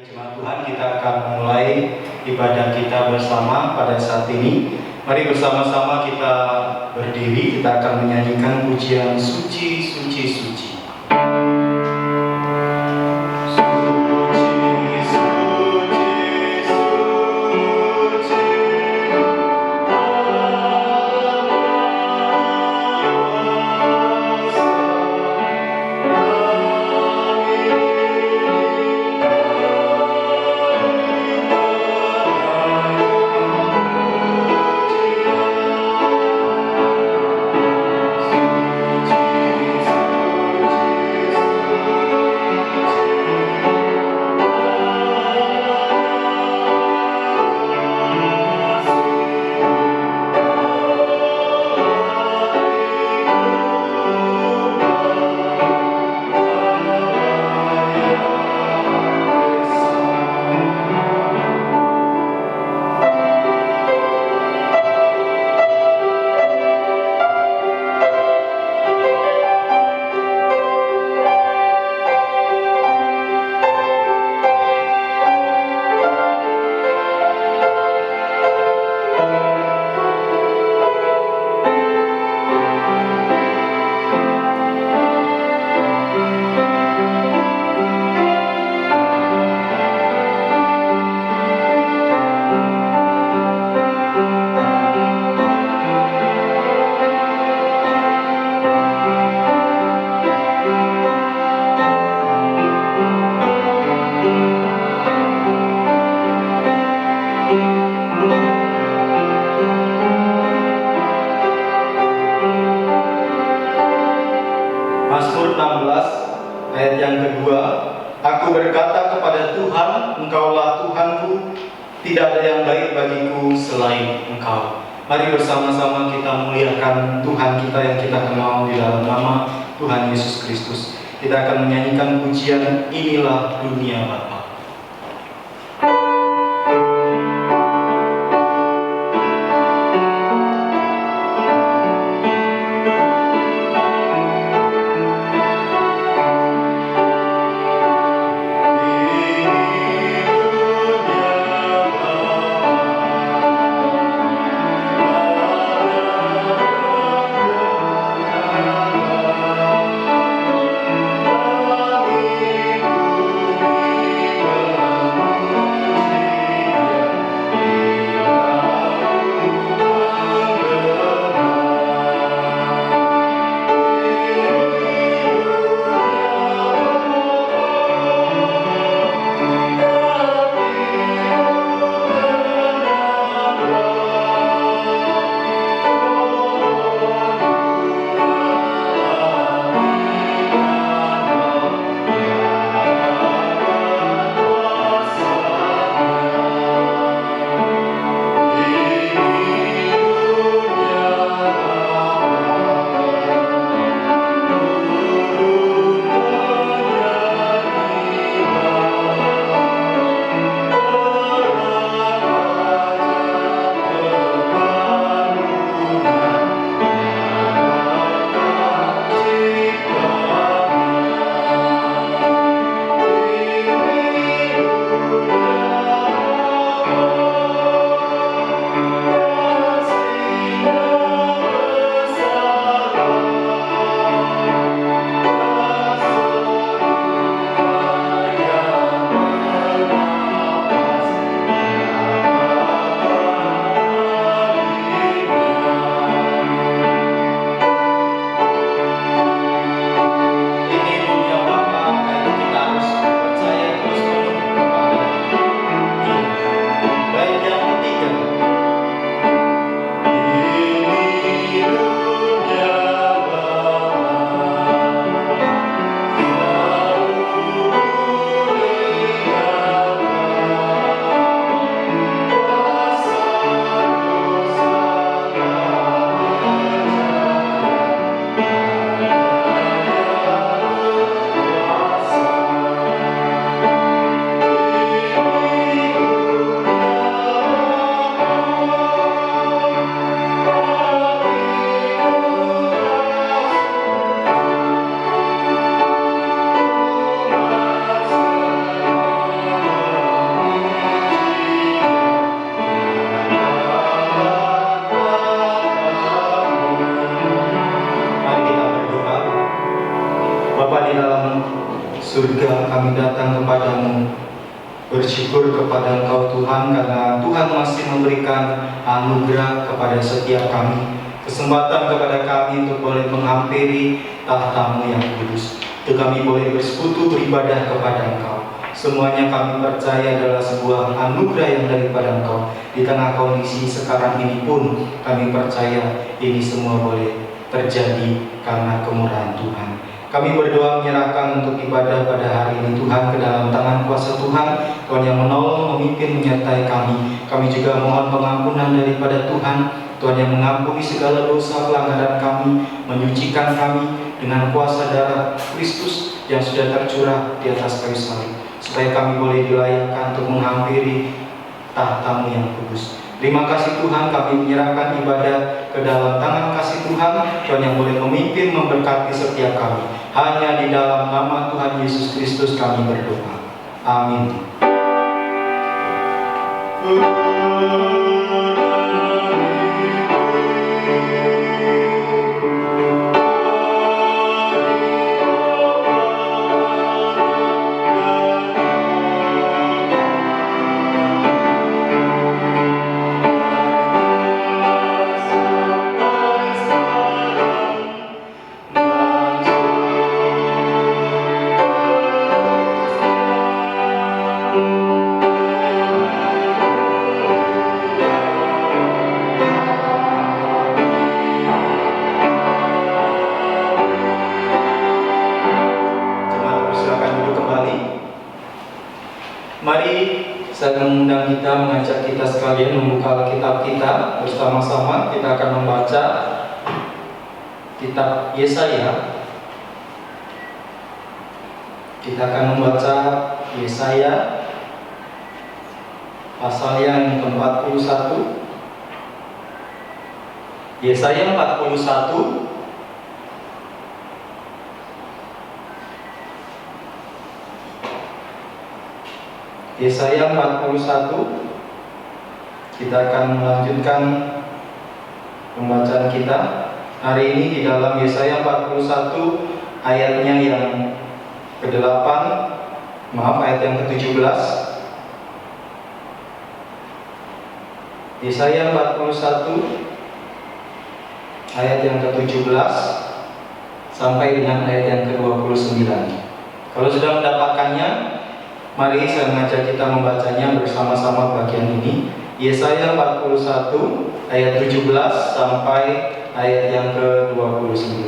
Jemaat Tuhan, kita akan mulai ibadah kita bersama pada saat ini. Mari bersama-sama kita berdiri, kita akan menyanyikan pujian Suci, Suci, Suci. Mazmur 16 ayat yang kedua, aku berkata kepada Tuhan, Engkaulah Tuhanku, tidak ada yang baik bagiku selain Engkau. Mari bersama-sama kita muliakan Tuhan kita yang kita kenal di dalam nama Tuhan Yesus Kristus. Kita akan menyanyikan pujian Inilah Dunia Bapa. surga, kami datang kepadamu, bersyukur kepada Engkau Tuhan, karena Tuhan masih memberikan anugerah kepada setiap kami, kesempatan kepada kami untuk boleh menghampiri tahta-Mu yang kudus, untuk kami boleh bersekutu beribadah kepada Engkau. Semuanya kami percaya adalah sebuah anugerah yang daripada Engkau. Di tengah kondisi sekarang ini pun kami percaya ini semua boleh terjadi karena kemurahan Tuhan. Kami berdoa menyerahkan untuk ibadah pada hari ini Tuhan ke dalam tangan kuasa Tuhan. Tuhan yang menolong, memimpin, menyertai kami. Kami juga mohon pengampunan daripada Tuhan. Tuhan yang mengampuni segala dosa pelanggaran kami, menyucikan kami dengan kuasa darah Kristus yang sudah tercurah di atas kayu salib, supaya kami boleh dilayakkan untuk menghampiri tahta-Mu yang kudus. Terima kasih Tuhan, kami menyerahkan ibadah ke dalam tangan kasih Tuhan. Tuhan yang boleh memimpin, memberkati setiap kami. Hanya di dalam nama Tuhan Yesus Kristus kami berdoa. Amin. Saya mengundang kita, mengajak kita sekalian membuka Alkitab kita bersama-sama. Kita akan membaca kitab Yesaya. Kita akan membaca Yesaya pasal yang ke-41. Yesaya 41 Yesaya 41. Kita akan melanjutkan pembacaan kita hari ini di dalam Yesaya 41 ayatnya yang ke-8, ayat yang ke-17. Yesaya 41 ayat yang ke-17 sampai dengan ayat yang ke-29. Kalau sudah mendapatkannya, mari saya mengajak kita membacanya bersama-sama bagian ini. Yesaya 41 ayat 17 sampai ayat yang ke-29.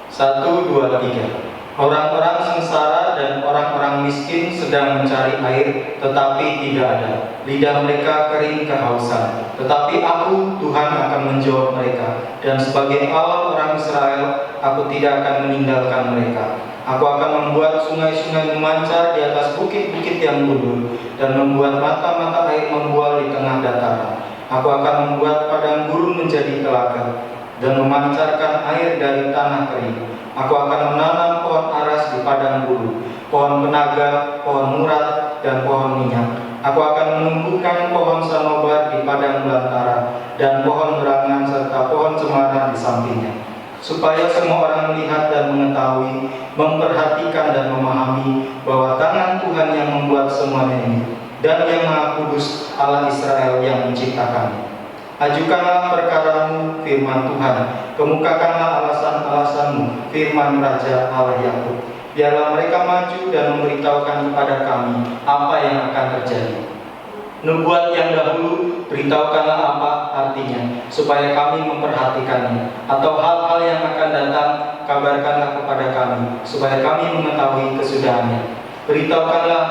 1, 2, 3. Orang-orang sengsara dan orang-orang miskin sedang mencari air, tetapi tidak ada. Lidah mereka kering kehausan. Tetapi aku, Tuhan, akan menjawab mereka. Dan sebagai Allah orang Israel, aku tidak akan meninggalkan mereka. Aku akan membuat sungai-sungai memancar di atas bukit-bukit yang gundul, dan membuat mata-mata air membual di tengah dataran. Aku akan membuat padang gurun menjadi telaga, dan memancarkan air dari tanah kering. Aku akan menanam pohon aras di padang gurun, pohon penaga, pohon murat, dan pohon minyak. Aku akan menumbuhkan pohon sanobar di padang belantara, dan pohon berangan serta pohon cemara di sampingnya, supaya semua orang melihat dan mengetahui, memperhatikan dan memahami bahwa tangan Tuhan yang membuat semuanya ini, dan yang Maha Kudus Allah Israel yang menciptakannya. Ajukanlah perkaramu, firman Tuhan, kemukakanlah alasan-alasanmu, firman Raja Allah Yakub. Biarlah mereka maju dan memberitahukan kepada kami apa yang akan terjadi. Nubuat yang dahulu, beritahukanlah apa artinya, supaya kami memperhatikannya. Atau hal-hal yang akan datang, kabarkanlah kepada kami, supaya kami mengetahui kesudahannya. Beritahukanlah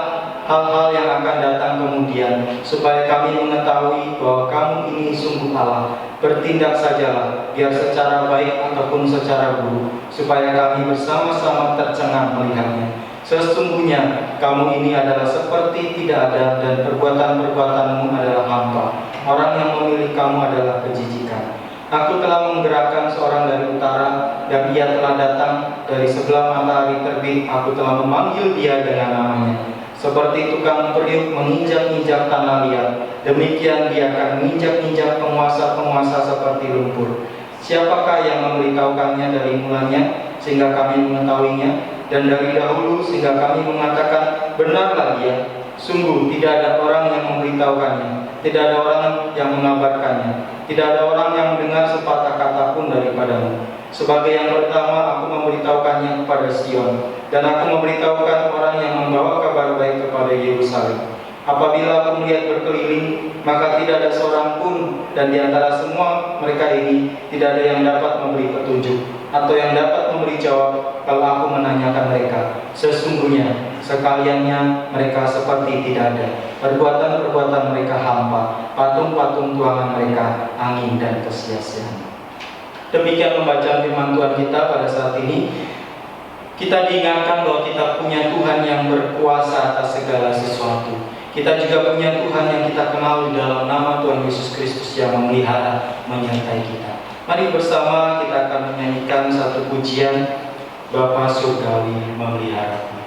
hal-hal yang akan datang kemudian, supaya kami mengetahui bahwa kamu ini sungguh Allah. Bertindak sajalah, biar secara baik ataupun secara buruk, supaya kami bersama-sama tercengang melihatnya. Sesungguhnya kamu ini adalah seperti tidak ada, dan perbuatan-perbuatanmu adalah hampa. Orang yang memilih kamu adalah kejijikan. Aku telah menggerakkan seorang dari utara, dan ia telah datang dari sebelah matahari terbit. Aku telah memanggil dia dengan namanya. Seperti tukang periuk menginjak-injak tanah liat, demikian dia akan menginjak-injak penguasa-penguasa seperti lumpur. Siapakah yang memberitahukannya dari mulanya, sehingga kami mengetahuinya? dan dari dahulu sehingga kami mengatakan, benarlah Dia. Sungguh tidak ada orang yang memberitahukannya, tidak ada orang yang mengabarkannya, tidak ada orang yang mendengar sepatah kata pun daripadamu. Sebagai yang pertama aku memberitahukannya kepada Sion, dan aku memberitahukan orang yang membawa kabar baik kepada Yerusalem. Apabila aku melihat berkeliling, maka tidak ada seorang pun, dan di antara semua mereka ini tidak ada yang dapat memberi petunjuk atau yang dapat memberi jawab kalau aku menanyakan mereka. Sesungguhnya sekaliannya mereka seperti tidak ada. Perbuatan-perbuatan mereka hampa, patung-patung tuangan mereka angin dan kesia-siaan. Demikian pembacaan firman Tuhan kita pada saat ini. Kita diingatkan bahwa kita punya Tuhan yang berkuasa atas segala sesuatu. Kita juga punya Tuhan yang kita kenal di dalam nama Tuhan Yesus Kristus yang memelihara, menyertai kita. Mari bersama kita akan menyanyikan satu pujian, Bapa Surgawi memelihara.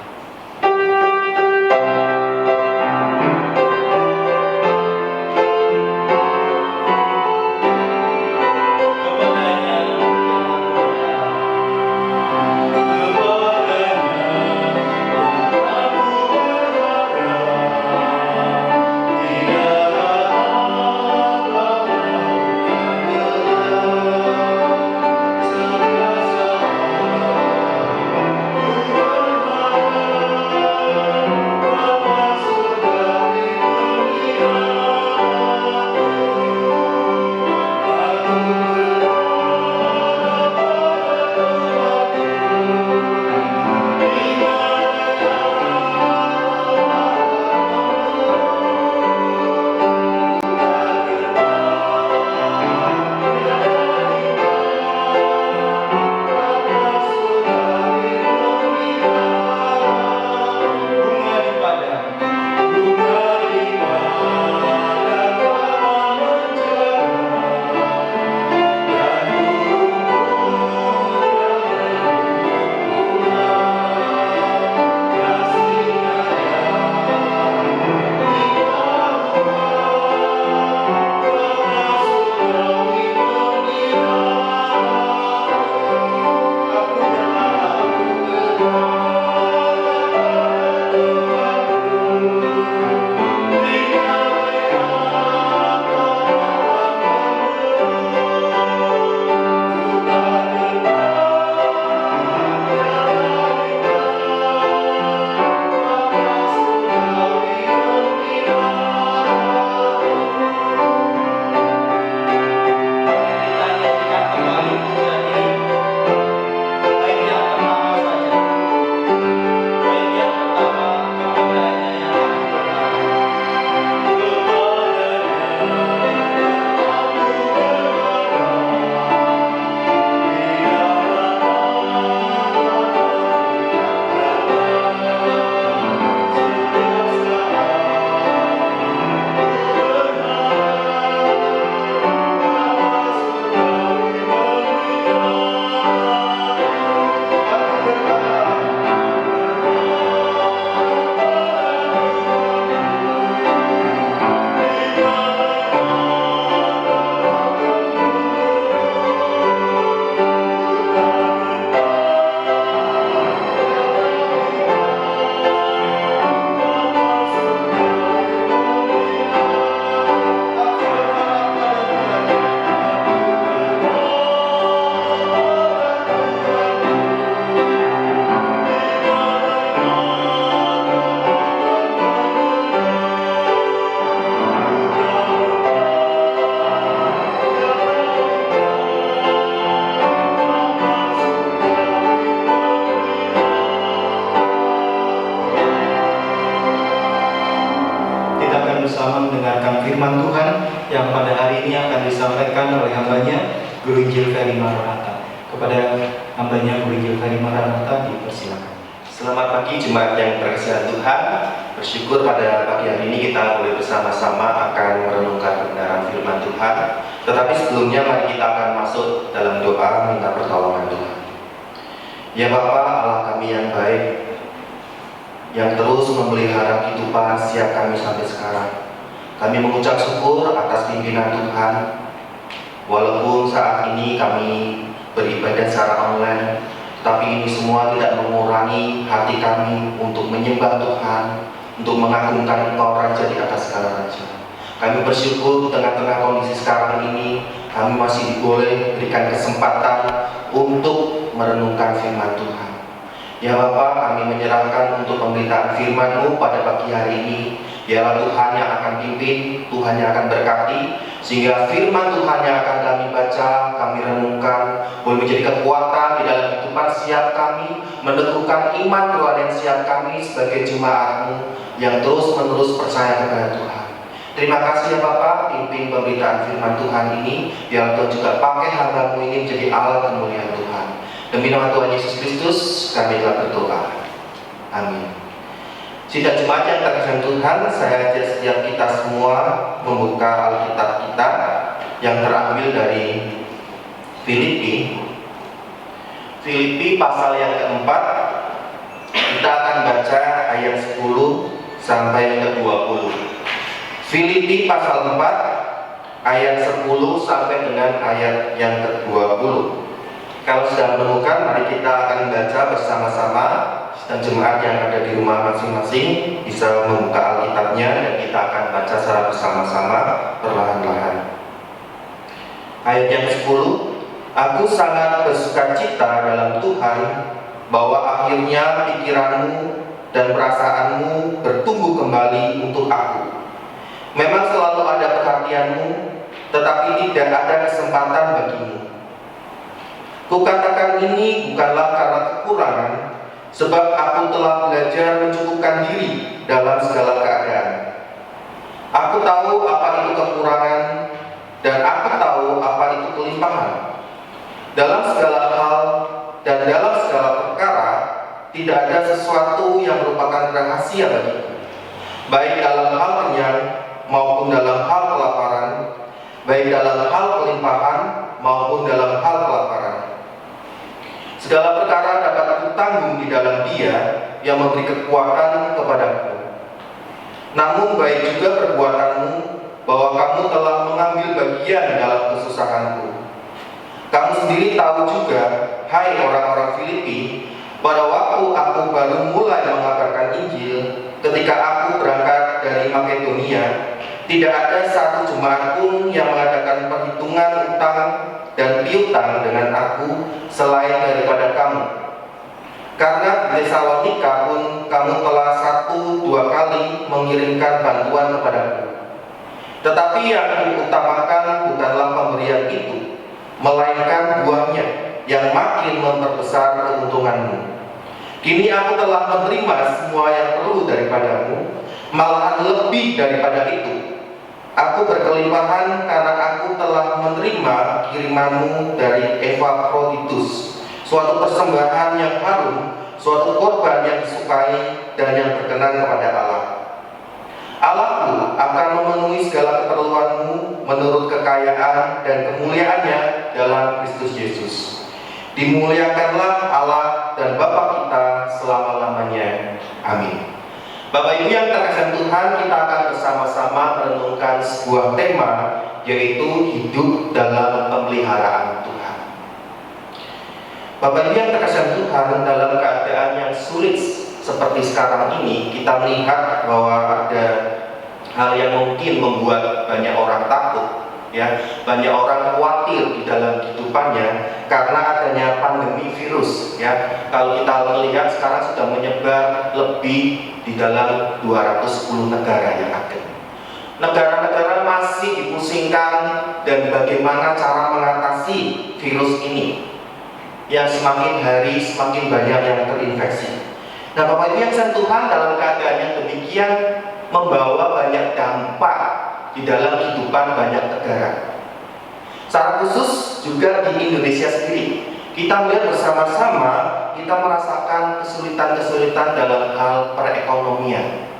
firman Tuhan yang pada hari ini akan disampaikan oleh hambanya Guru Injil Ferry Maranatha. Kepada hambanya Guru Injil Ferry Maranatha dipersilakan. Selamat pagi jemaat yang berkasihan Tuhan. Bersyukur pada pagi hari ini kita boleh bersama-sama akan merenungkan kebenaran firman Tuhan. Tetapi sebelumnya mari kita akan masuk dalam doa minta pertolongan Tuhan. Ya Bapa, Allah kami yang baik, yang terus memelihara kehidupan setiap kami sampai sekarang. Kami mengucap syukur atas pimpinan Tuhan. Walaupun saat ini kami beribadah secara online, Tapi ini semua tidak mengurangi hati kami untuk menyembah Tuhan, untuk mengagungkan Engkau Raja di atas segala raja. Kami bersyukur di tengah-tengah kondisi sekarang ini, kami masih boleh berikan kesempatan untuk merenungkan firman Tuhan. Ya Bapa, kami menyerahkan untuk pemberitaan firman-Mu pada pagi hari ini. Biarlah Tuhan yang akan pimpin, Tuhan yang akan berkati, sehingga firman Tuhan yang akan kami baca, kami renungkan, boleh menjadi kekuatan di dalam kehidupan setiap kami, meneguhkan iman kerohanian setiap kami sebagai jemaat-Mu yang terus-menerus percaya kepada Tuhan. Terima kasih ya Bapak, pimpin pemberitaan firman Tuhan ini, biar Tuhan juga pakai hamba-Mu ini menjadi alat kemuliaan Tuhan. Demi nama Tuhan Yesus Kristus, kami telah berdoa. Amin. Sidang jemaat yang terkasih Tuhan, saya ajak setiap kita semua membuka Alkitab kita yang terambil dari Filipi. Filipi pasal yang keempat, kita akan baca ayat 10 sampai yang ke-20. Filipi pasal 4 ayat 10 sampai dengan ayat yang ke-20. Kalau sudah menemukan, mari kita akan baca bersama-sama. Dan jemaat yang ada di rumah masing-masing bisa membuka Alkitabnya dan kita akan baca secara bersama-sama perlahan-lahan. Ayat yang 10, aku sangat bersukacita dalam Tuhan bahwa akhirnya pikiranmu dan perasaanmu bertumbuh kembali untuk aku. Memang selalu ada perhatianmu, tetapi tidak ada kesempatan bagimu. Kukatakan ini bukanlah karena kekurangan, sebab aku telah belajar mencukupkan diri dalam segala keadaan. Aku tahu apa itu kekurangan, dan aku tahu apa itu kelimpahan. Dalam segala hal dan dalam segala perkara, tidak ada sesuatu yang merupakan rahasia bagiku, baik dalam hal kenyang maupun dalam hal kelaparan, baik dalam hal kelimpahan maupun dalam hal kelaparan. Segala perkara dapat aku tanggung di dalam Dia yang memberi kekuatan kepadaku. Namun baik juga perbuatanmu bahwa kamu telah mengambil bagian dalam kesusahanku. Kamu sendiri tahu juga, hai orang-orang Filipi, pada waktu aku baru mulai mengabarkan Injil, ketika aku berangkat dari Makedonia, tidak ada satu jemaat pun yang mengadakan perhitungan utang dan piutang dengan aku selain daripada kamu. Karena di Tesalonika pun kamu telah 1-2 kali mengirimkan bantuan kepadaku. Tetapi yang kuutamakan bukanlah pemberian itu, melainkan buahnya yang makin memperbesar keuntunganmu. Kini aku telah menerima semua yang perlu daripadamu, malahan lebih daripada itu. Aku berkelimpahan karena aku telah menerima kirimanmu dari Epafroditus, suatu persembahan yang harum, suatu korban yang disukai dan yang berkenan kepada Allah. Allahku akan memenuhi segala keperluanmu menurut kekayaan dan kemuliaannya dalam Kristus Yesus. Dimuliakanlah Allah dan Bapa kita selama-lamanya. Amin. Bapak Ibu yang terkasih Tuhan, kita akan bersama-sama merenungkan sebuah tema, yaitu hidup dalam pemeliharaan Tuhan. Bapak Ibu yang terkasih Tuhan, dalam keadaan yang sulit seperti sekarang ini, kita melihat bahwa ada hal yang mungkin membuat banyak orang takut, ya, banyak orang khawatir di dalam kehidupannya karena adanya pandemi virus, ya. Kalau kita melihat sekarang sudah menyebar lebih di dalam 210 negara yang ada. Negara-negara masih dipusingkan dan bagaimana cara mengatasi virus ini yang semakin hari semakin banyak yang terinfeksi. Nah, Bapak Ibu yang kasih Tuhan, dalam keadaan yang demikian membawa banyak dampak di dalam kehidupan banyak negara. Secara khusus juga di Indonesia sendiri, kita melihat bersama-sama, kita merasakan kesulitan-kesulitan dalam hal perekonomian.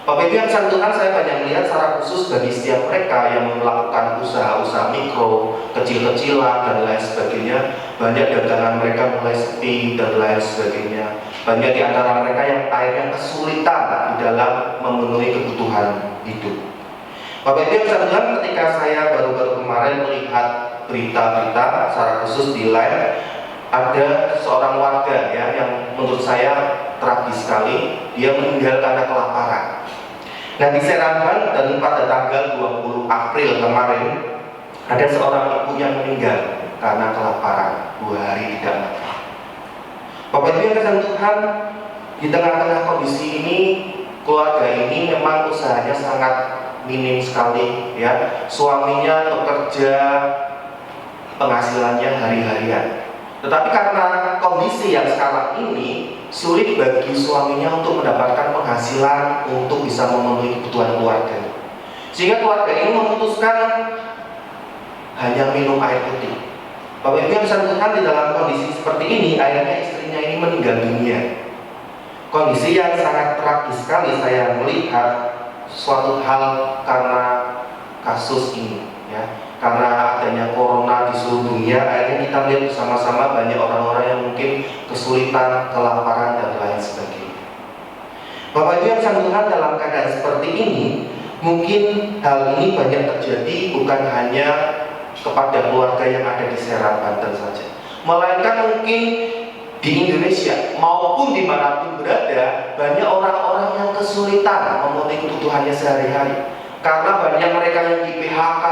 Bapak Ibu yang kasih Tuhan, saya banyak melihat secara khusus bagi setiap mereka yang melakukan usaha-usaha mikro, kecil-kecilan dan lain sebagainya, banyak dagangan mereka mulai sepi dan lain sebagainya. Banyak di antara mereka yang akhirnya kesulitan di dalam memenuhi kebutuhan hidup. Bapak Ibu yang kasih Tuhan, ketika saya baru-baru kemarin melihat berita-berita secara khusus di live, ada seorang warga ya yang menurut saya tragis sekali, dia meninggal karena kelaparan. Nah, di Serang, Banten pada tanggal 20 April kemarin ada seorang ibu yang meninggal karena kelaparan 2 hari tidak makan. Bapak Ibu yang kasih Tuhan, di tengah-tengah kondisi ini, keluarga ini memang usahanya sangat minim sekali ya. Suaminya bekerja, penghasilannya hari-harian. Tetapi karena kondisi yang sekarang ini sulit bagi suaminya untuk mendapatkan penghasilan untuk bisa memenuhi kebutuhan keluarga. Sehingga keluarga ini memutuskan hanya minum air putih. Bapak Ibu yang bisa Tuhan, di dalam kondisi seperti ini, akhirnya istrinya ini meninggal dunia. Kondisi yang sangat tragis sekali saya melihat suatu hal karena kasus ini ya. Karena adanya corona di seluruh dunia, akhirnya kita melihat bersama-sama banyak orang-orang yang mungkin kesulitan, kelaparan, dan lain sebagainya. Bapak Ibu yang disayang Tuhan, dalam keadaan seperti ini, mungkin hal ini banyak terjadi bukan hanya kepada keluarga yang ada di Serang, Banten saja, melainkan mungkin di Indonesia maupun dimanapun berada, banyak orang-orang yang kesulitan memenuhi kebutuhannya sehari-hari. Karena banyak mereka yang di PHK,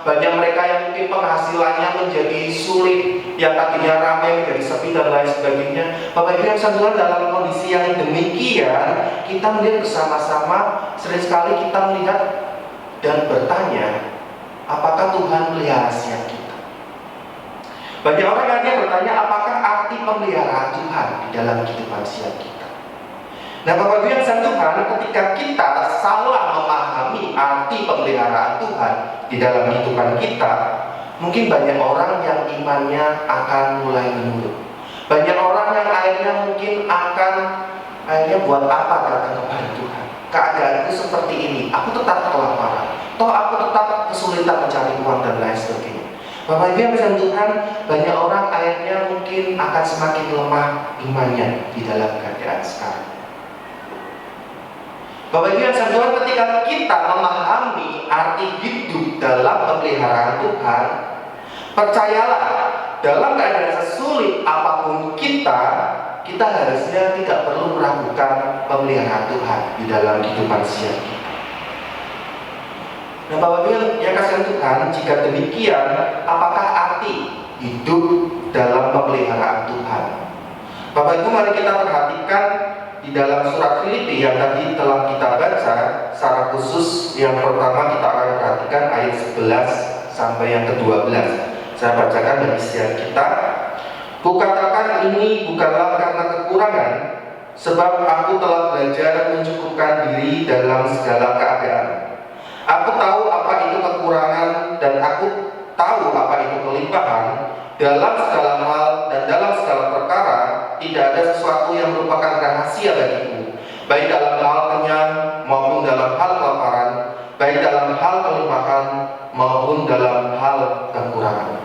banyak mereka yang mungkin penghasilannya menjadi sulit, yang tadinya ramai menjadi sepi dan lain sebagainya. Bapak Ibu yang santunan, dalam kondisi yang demikian, kita melihat bersama-sama, sering sekali kita melihat dan bertanya, apakah Tuhan melihara siap kita? Banyak orang yang bertanya, apakah arti pemeliharaan Tuhan di dalam kehidupan siap kita? Nah, Bapak Ibu yang disayang Tuhan, ketika kita salah memahami arti pemeliharaan Tuhan di dalam kehidupan kita, mungkin banyak orang yang imannya akan mulai menurun. Banyak orang yang akhirnya mungkin akan buat apa datang kepada Tuhan? Keadaanku seperti ini, aku tetap kelaparan, toh aku tetap kesulitan mencari uang dan lain sebagainya. Bapak Ibu yang disayang Tuhan, banyak orang akhirnya mungkin akan semakin lemah imannya di dalam keadaan sekarang. Bapak Ibu yang disayang Tuhan, ketika kita memahami arti hidup dalam pemeliharaan Tuhan, percayalah, dalam keadaan sesulit apapun kita harusnya tidak perlu meragukan pemeliharaan Tuhan di dalam kehidupan siap kita. Nah, Bapak Ibu yang kasih Tuhan, jika demikian, apakah arti hidup dalam pemeliharaan Tuhan? Bapak Ibu, mari kita perhatikan di dalam surat Filipi yang tadi telah kita baca, secara khusus yang pertama kita akan perhatikan ayat 11 sampai yang ke-12. Saya bacakan bagi setiap kita. Kukatakan ini bukanlah karena kekurangan, sebab aku telah belajar mencukupkan diri dalam segala keadaan. Aku tahu apa itu kekurangan dan aku tahu apa itu kelimpahan. Dalam segala hal dan dalam segala perkara tidak ada sesuatu yang merupakan rahasia bagiku, baik dalam hal kenyang maupun dalam hal kelaparan, baik dalam hal kelimpahan maupun dalam hal kekurangan.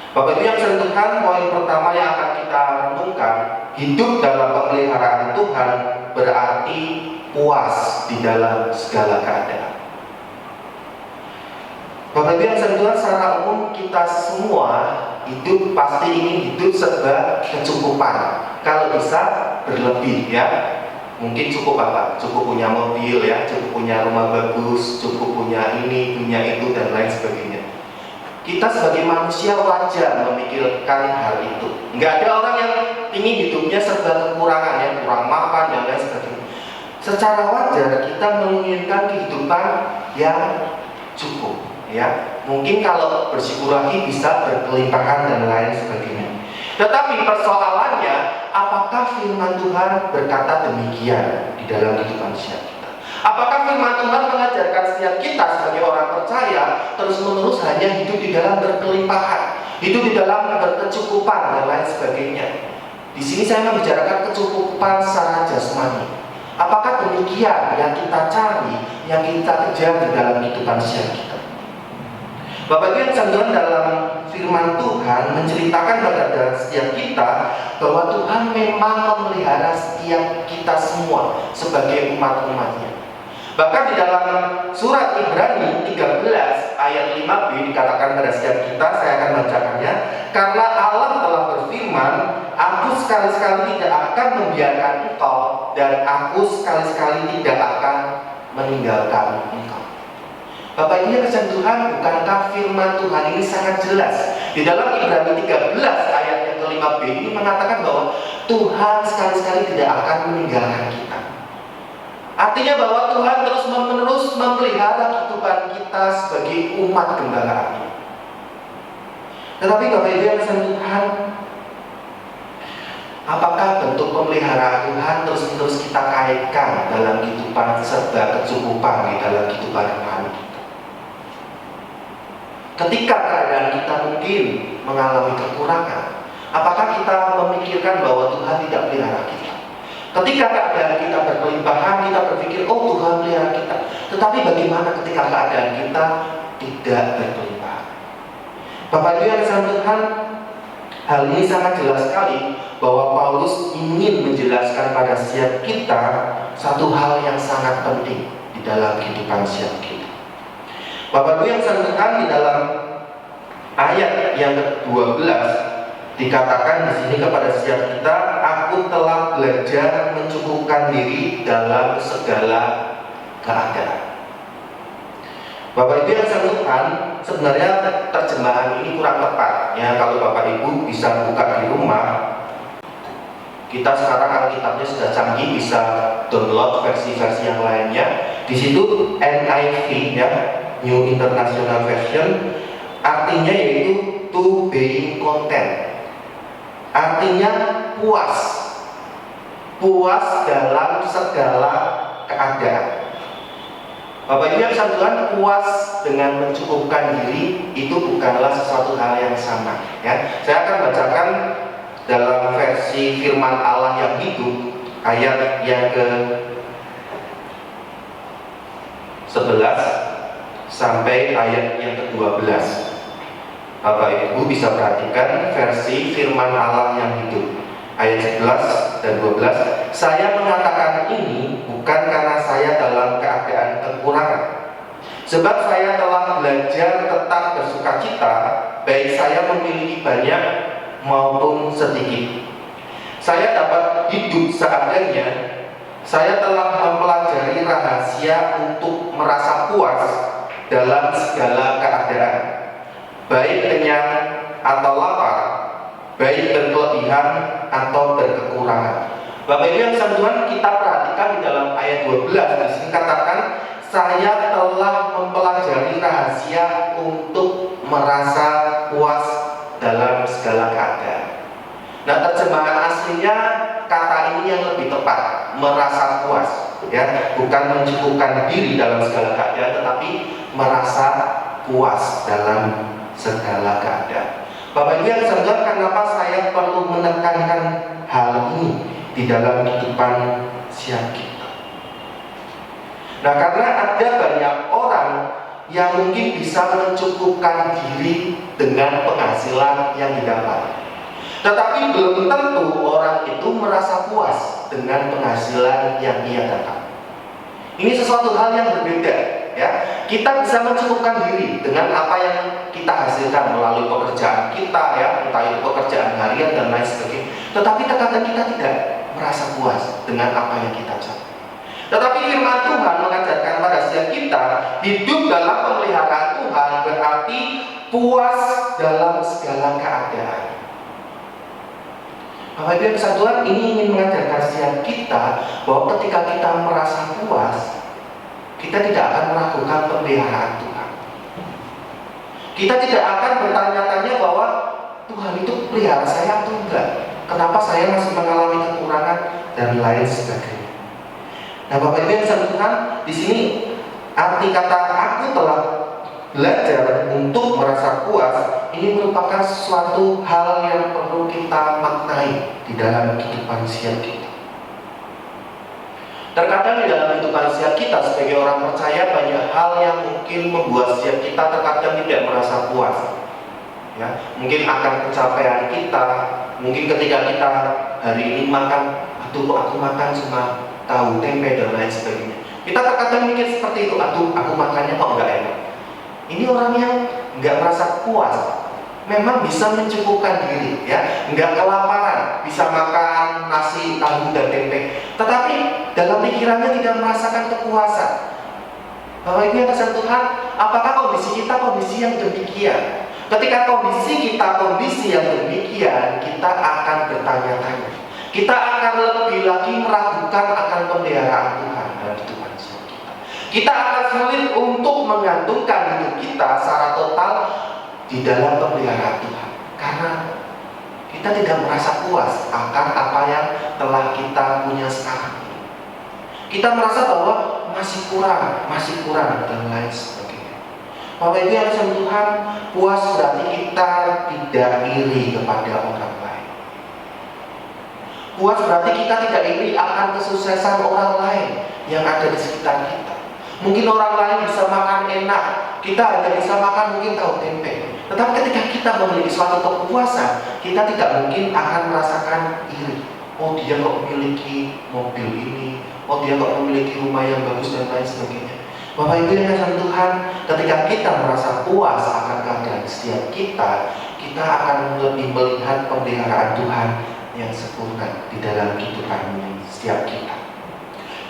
Bapak Ibu yang disayang Tuhan, poin pertama yang akan kita renungkan, hidup dalam pemeliharaan Tuhan berarti puas di dalam segala keadaan. Bapak Ibu yang disayang Tuhan, secara umum kita semua hidup pasti ingin hidup serba kecukupan. Kalau bisa berlebih ya. Mungkin cukup apa? Cukup punya mobil ya, cukup punya rumah bagus, cukup punya ini, punya itu dan lain sebagainya. Kita sebagai manusia wajar memikirkan hal itu. Nggak ada orang yang ingin hidupnya serba kekurangan ya, kurang makan dan lain sebagainya. Secara wajar kita menginginkan kehidupan yang cukup. Ya, mungkin kalau bersyukur bisa berkelimpahan dan lain sebagainya. Tetapi persoalannya, apakah firman Tuhan berkata demikian di dalam kehidupan setiap kita? Apakah firman Tuhan mengajarkan setiap kita sebagai orang percaya terus-menerus hanya hidup di dalam berkelimpahan, hidup di dalam berkecukupan dan lain sebagainya? Di sini saya membicarakan kecukupan secara jasmani. Apakah demikian yang kita cari, yang kita kejar di dalam kehidupan setiap kita? Bapak Ibu yang disayang dalam firman Tuhan menceritakan kepada setiap kita bahwa Tuhan memang memelihara setiap kita semua sebagai umat-umatnya. Bahkan di dalam surat Ibrani 13 ayat 5b dikatakan pada setiap kita, saya akan bacakannya. Karena Allah telah berfirman, berfirman, aku sekali-sekali tidak akan membiarkan engkau, dan aku sekali-sekali tidak akan meninggalkan engkau. Bapak Ibu yang kasihan Tuhan, bukankah firman Tuhan ini sangat jelas? Di dalam Ibrani 13 ayat yang ke-5b ini mengatakan bahwa Tuhan sekali-sekali tidak akan meninggalkan kita. Artinya bahwa Tuhan terus-menerus memelihara kehidupan kita sebagai umat gembala-Nya. Tetapi Bapak Ibu yang kasihan Tuhan, apakah bentuk pemeliharaan Tuhan terus-menerus kita kaitkan dalam kehidupan serba kecukupan di dalam kehidupan rohani kita? Ketika keadaan kita mungkin mengalami kekurangan, apakah kita memikirkan bahwa Tuhan tidak pelihara kita? Ketika keadaan kita berkelimpahan, kita berpikir, oh Tuhan pelihara kita. Tetapi bagaimana ketika keadaan kita tidak berkelimpahan? Bapak Ibu yang kasihan Tuhan, hal ini sangat jelas sekali bahwa Paulus ingin menjelaskan pada setiap kita satu hal yang sangat penting di dalam kehidupan setiap kita. Bapak Ibu yang kasihan Tuhan, di dalam ayat yang ke-12 dikatakan di sini kepada setiap kita, aku telah belajar mencukupkan diri dalam segala keadaan. Bapak Ibu yang kasihan Tuhan, sebenarnya terjemahan ini kurang tepat ya. Kalau Bapak Ibu bisa buka di rumah, kita sekarang Alkitabnya sudah canggih, bisa download versi-versi yang lainnya. Di situ NIV ya, New International Version, artinya yaitu to being content. Artinya puas dalam segala keadaan. Bapak Ibu yang kasihan Tuhan, puas dengan mencukupkan diri itu bukanlah sesuatu hal yang sama ya. Saya akan bacakan dalam versi firman Allah yang hidup ayat yang ke-11 sampai ayat yang ke-12. Bapak Ibu bisa perhatikan versi firman Allah yang hidup ayat 11 dan 12. Saya mengatakan ini bukan karena saya dalam keadaan kekurangan, sebab saya telah belajar tetap bersukacita, baik saya memiliki banyak maupun sedikit. Saya dapat hidup seadanya. Saya telah mempelajari rahasia untuk merasa puas dalam segala keadaan, baik kenyang atau lapar, baik berkelebihan atau berkekurangan. Bapak Ibu yang kasihan Tuhan, kita perhatikan di dalam ayat 12 di sini katakan, saya telah mempelajari rahasia untuk merasa puas dalam segala keadaan. Nah, terjemahan aslinya kata ini yang lebih tepat, merasa puas ya, bukan mencukupkan diri dalam segala keadaan, tetapi merasa puas dalam segala keadaan. Bapak Ibu yang kasihan Tuhan, kenapa saya perlu menekankan hal ini di dalam kehidupan setiap kita? Nah, karena ada banyak orang yang mungkin bisa mencukupkan diri dengan penghasilan yang didapat, tetapi belum tentu orang itu merasa puas dengan penghasilan yang ia dapat. Ini sesuatu hal yang berbeda ya. Kita bisa mencukupkan diri dengan apa yang kita hasilkan melalui pekerjaan kita ya, entah itu pekerjaan harian dan lain sebagainya. Tetapi terkadang kita tidak merasa puas dengan apa yang kita capai. Tetapi firman Tuhan mengajarkan pada setiap kita, hidup dalam pemeliharaan Tuhan berarti puas dalam segala keadaan. Bapak Ibu yang kasihan Tuhan, ini ingin mengajarkan setiap kita bahwa ketika kita merasa puas, kita tidak akan meragukan pemeliharaan Tuhan. Kita tidak akan bertanya-tanya bahwa Tuhan itu pelihara saya atau enggak, kenapa saya masih mengalami kekurangan dan lain sebagainya. Nah, Bapak Ibu yang kasihan Tuhan, di sini arti kata aku telah belajar untuk merasa puas ini merupakan suatu hal yang perlu kita maknai di dalam kehidupan setiap kita. Terkadang di dalam kehidupan setiap kita sebagai orang percaya, banyak hal yang mungkin membuat setiap kita terkadang tidak merasa puas ya, mungkin akan pencapaian kita. Mungkin ketika kita hari ini makan, aduh aku makan cuma tahu, tempe dan lain sebagainya, kita terkadang mikir seperti itu, aduh aku makannya kok enggak enak. Ini orang yang enggak merasa puas. memang bisa mencukupkan diri, ya, nggak kelaparan, bisa makan nasi, tahu dan tempe, tetapi dalam pikirannya tidak merasakan kepuasan. Bapak Ibu yang kasih Tuhan, apakah kondisi kita kondisi yang demikian? Ketika kondisi kita kondisi yang demikian, kita akan bertanya-tanya. Kita akan lebih lagi meragukan akan pemeliharaan Tuhan dalam kehidupan kita. Kita akan sulit untuk menggantungkan hidup kita secara total di dalam pemeliharaan Tuhan, karena kita tidak merasa puas akan apa yang telah kita punya sekarang. Kita merasa bahwa masih kurang dan lain sebagainya. Bapak Ibu yang kasih Tuhan, puas berarti kita tidak iri kepada orang lain. Puas berarti kita tidak iri akan kesuksesan orang lain yang ada di sekitar kita. Mungkin orang lain bisa makan enak, kita hanya bisa makan mungkin tahu tempe. Tetapi ketika kita memiliki suatu kepuasan, kita tidak mungkin akan merasakan iri. Oh, dia kok memiliki mobil ini, oh dia kok memiliki rumah yang bagus dan lain sebagainya. Bapak Ibu yang kasih Tuhan, ketika kita merasa puas akan keadaan setiap kita, kita akan lebih melihat pemeliharaan Tuhan yang sempurna di dalam kehidupan setiap kita.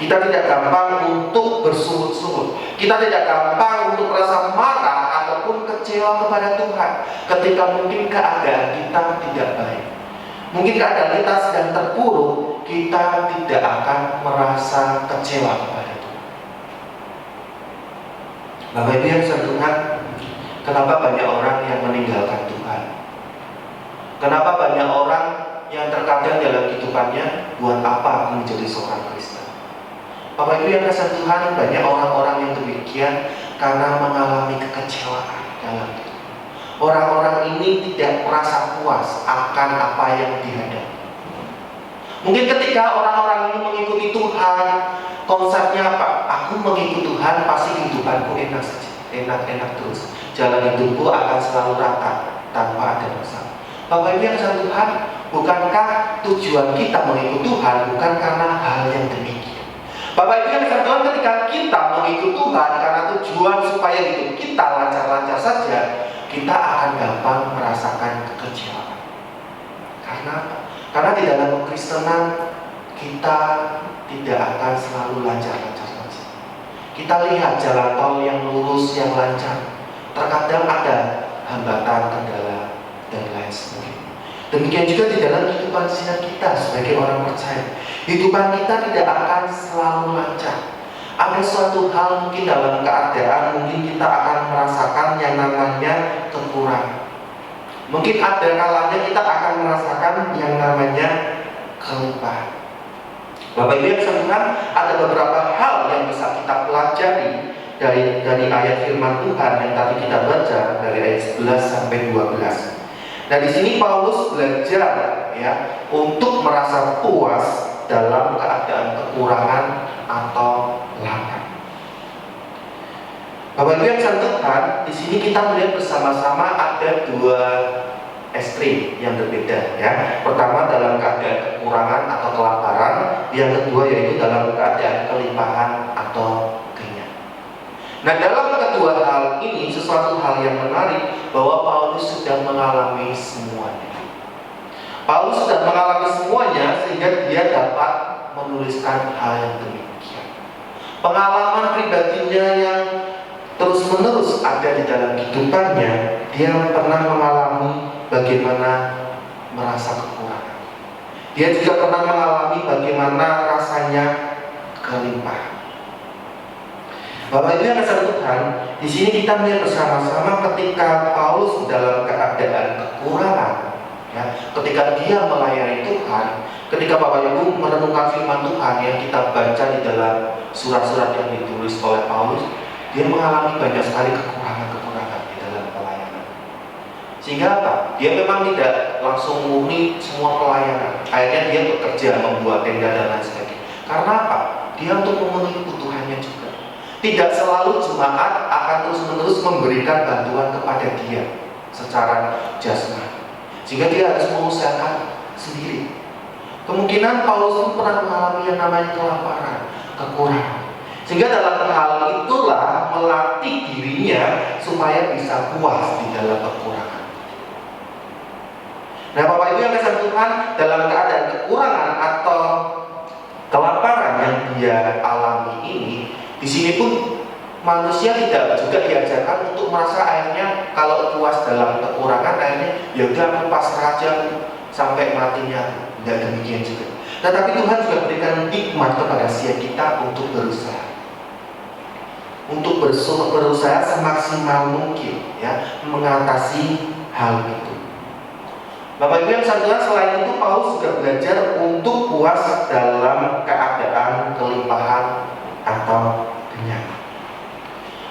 Kita tidak gampang untuk bersungut-sungut. Kita tidak gampang untuk merasa marah ataupun kecewa kepada Tuhan ketika mungkin keadaan kita tidak baik. Mungkin keadaan kita sedang terpuruk, kita tidak akan merasa kecewa kepada Tuhan. Bapak Ibu yang kasih Tuhan, kenapa banyak orang yang meninggalkan Tuhan? Kenapa banyak orang yang terkadang dalam kehidupannya, buat apa aku menjadi seorang Kristen? Bapak Ibu yang kasih Tuhan, banyak orang-orang yang demikian karena mengalami kekecewaan dalam hidup. Orang-orang ini tidak merasa puas akan apa yang dihadapi. Mungkin ketika orang-orang ini mengikuti Tuhan, konsepnya apa? Aku mengikuti Tuhan, pasti kehidupanku enak saja, enak-enak terus. Jalan hidupku akan selalu rata tanpa ada masalah. Bapak Ibu yang kasih Tuhan, bukankah tujuan kita mengikuti Tuhan bukan karena hal yang demikian? Bapak Ibu yang kasih Tuhan, ketika kita mengikuti Tuhan karena tujuan supaya hidup kita lancar-lancar saja, kita akan gampang merasakan kekecewaan. Karena di dalam kekristenan kita tidak akan selalu lancar-lancar saja. Kita lihat jalan tol yang lurus, yang lancar, terkadang ada hambatan, kendala, dan lain sebagainya. Demikian juga di dalam kehidupan sinar kita sebagai orang percaya. Kehidupan kita tidak akan selalu lancar. Ada suatu hal mungkin dalam keadaan, mungkin kita akan merasakan yang namanya kekurangan. Mungkin ada kalanya kita akan merasakan yang namanya kelimpahan. Bapak Ibu yang sekalian, ada beberapa hal yang bisa kita pelajari dari ayat firman Tuhan yang tadi kita baca dari ayat 11 sampai 12. Nah, di sini Paulus belajar ya untuk merasa puas dalam keadaan kekurangan atau lapar. Bapak Ibu yang Tuhan, di sini kita melihat bersama-sama ada dua ekstrim yang berbeda ya. Pertama dalam keadaan kekurangan atau kelaparan, yang kedua yaitu dalam keadaan kelimpahan atau kenyang. Nah, dalam kedua hal ini sesuatu hal yang menarik bahwa Paulus sudah mengalami semuanya. Paulus sudah mengalami semuanya sehingga dia dapat menuliskan hal yang demikian. Pengalaman pribadinya yang terus-menerus ada di dalam kehidupannya, dia pernah mengalami bagaimana merasa kekurangan. Dia juga pernah mengalami bagaimana rasanya kelimpahan. Bapak Ibu yang kasih Tuhan, di sini kita melihat bersama-sama ketika Paulus dalam keadaan kekurangan, ya, ketika dia melayani Tuhan, ketika Bapak Ibu merenungkan firman Tuhan yang kita baca di dalam surat-surat yang ditulis oleh Paulus, dia mengalami banyak sekali kekurangan-kekurangan di dalam pelayanan. Sehingga apa? Dia memang tidak langsung murni semua pelayanan. Akhirnya dia bekerja membuat tenda dan lain sebagainya. Karena apa? Dia untuk memenuhi kebutuhannya juga. Tidak selalu jemaat akan terus-menerus memberikan bantuan kepada dia secara jasmani, sehingga dia harus mengusahakan sendiri. Kemungkinan Paulus pun pernah mengalami yang namanya kelaparan, kekurangan, sehingga dalam hal itulah melatih dirinya supaya bisa puas di dalam kekurangan. Nah, Bapak Ibu yang kasih Tuhan, dalam keadaan kekurangan atau kelaparan yang dia alami ini, di sini pun manusia tidak juga diajarkan untuk merasa akhirnya kalau puas dalam kekurangan akhirnya ya udah aku pasrah aja sampai matinya. Tidak demikian juga. Tetapi Tuhan juga berikan hikmat kepada setiap kita untuk berusaha. Untuk berusaha semaksimal mungkin ya mengatasi hal itu. Bapak Ibu yang santunan, selain itu Paulus juga belajar untuk puas dalam keadaan kelimpahan atau kenyang.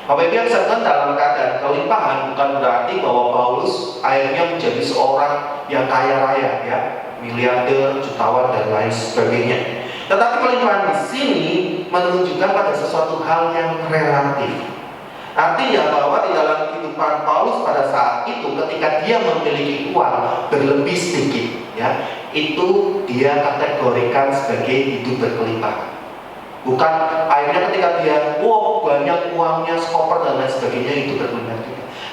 Bapak Ibu yang santunan, dalam keadaan kelimpahan bukan berarti bahwa Paulus akhirnya menjadi seorang yang kaya raya ya, miliarder, jutawan dan lain sebagainya. Tetapi kelimpahan di sini menunjukkan pada sesuatu hal yang relatif. Artinya bahwa di dalam kehidupan Paulus pada saat itu ketika dia memiliki uang berlebih sedikit ya, itu dia kategorikan sebagai hidup berkelimpahan. Bukan akhirnya ketika dia banyak uangnya, skoper dan lain sebagainya itu berkelimpahan.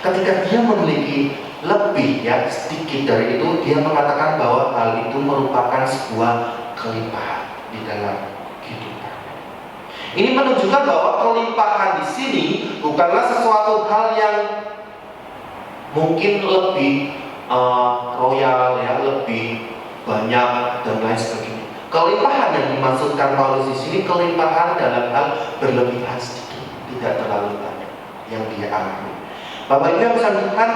Ketika dia memiliki lebih ya sedikit dari itu, dia mengatakan bahwa hal itu merupakan sebuah kelimpahan di dalam kehidupan. Ini menunjukkan bahwa kelimpahan di sini bukanlah sesuatu hal yang mungkin lebih royal ya, lebih banyak dan lain sebagainya. Kelimpahan yang dimaksudkan Paulus di sini kelimpahan dalam hal berlebihan sedikit, tidak terlalu banyak yang dia alami. Bapak Ibu yang disayangkan,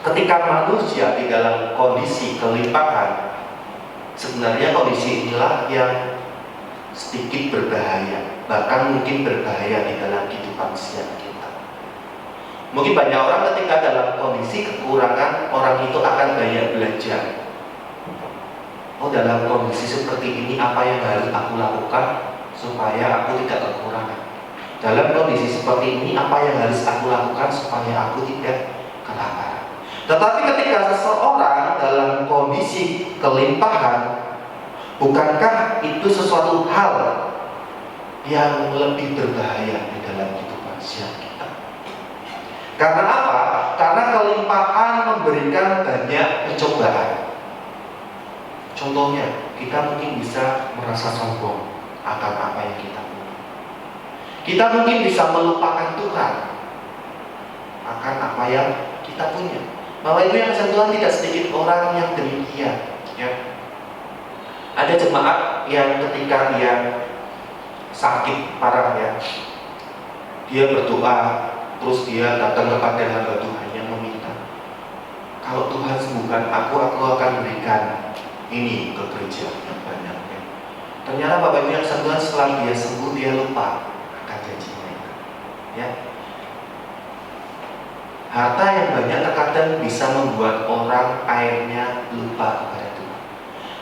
ketika manusia di dalam kondisi kelimpahan, sebenarnya kondisi inilah yang sedikit berbahaya, bahkan mungkin berbahaya di dalam kehidupan setiap kita. Mungkin banyak orang ketika dalam kondisi kekurangan, orang itu akan banyak belajar. Oh, dalam kondisi seperti ini apa yang harus aku lakukan supaya aku tidak kekurangan? Dalam kondisi seperti ini apa yang harus aku lakukan supaya aku tidak kelaparan? Tetapi ketika seseorang dalam kondisi kelimpahan, bukankah itu sesuatu hal yang lebih berbahaya di dalam kehidupan kita? Karena apa? Karena kelimpahan memberikan banyak percobaan. Contohnya, kita mungkin bisa merasa sombong akan apa yang kita punya. Kita mungkin bisa melupakan Tuhan akan apa yang kita punya. Bapak Ibu yang kasih Tuhan, tidak sedikit orang yang demikian ya. Ada jemaat yang ketika dia sakit parah ya, dia berdoa, terus dia datang kepada hamba Tuhan yang meminta, kalau Tuhan sembuhkan aku akan berikan ini ke gereja yang banyak ya. Ternyata Bapak Ibu yang kasih Tuhan, setelah dia sembuh dia lupa akan janjinya ya. Harta yang banyak terkadang bisa membuat orang akhirnya lupa kepada Tuhan.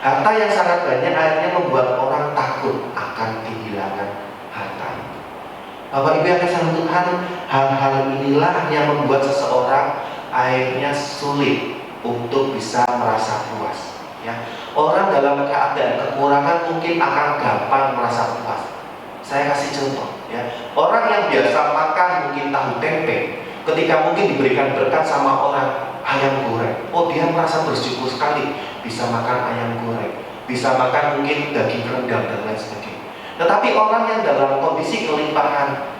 Harta yang sangat banyak akhirnya membuat orang takut akan kehilangan harta itu. Bapak Ibu yang kasih Tuhan, hal-hal inilah yang membuat seseorang akhirnya sulit untuk bisa merasa puas. Ya, orang dalam keadaan kekurangan mungkin akan gampang merasa puas. Saya kasih contoh, ya, orang yang biasa makan mungkin tahu tempe, ketika mungkin diberikan berkat sama orang ayam goreng, oh dia merasa bersyukur sekali bisa makan ayam goreng, bisa makan mungkin daging rendang dan lain sebagainya. Tetapi orang yang dalam kondisi kelimpahan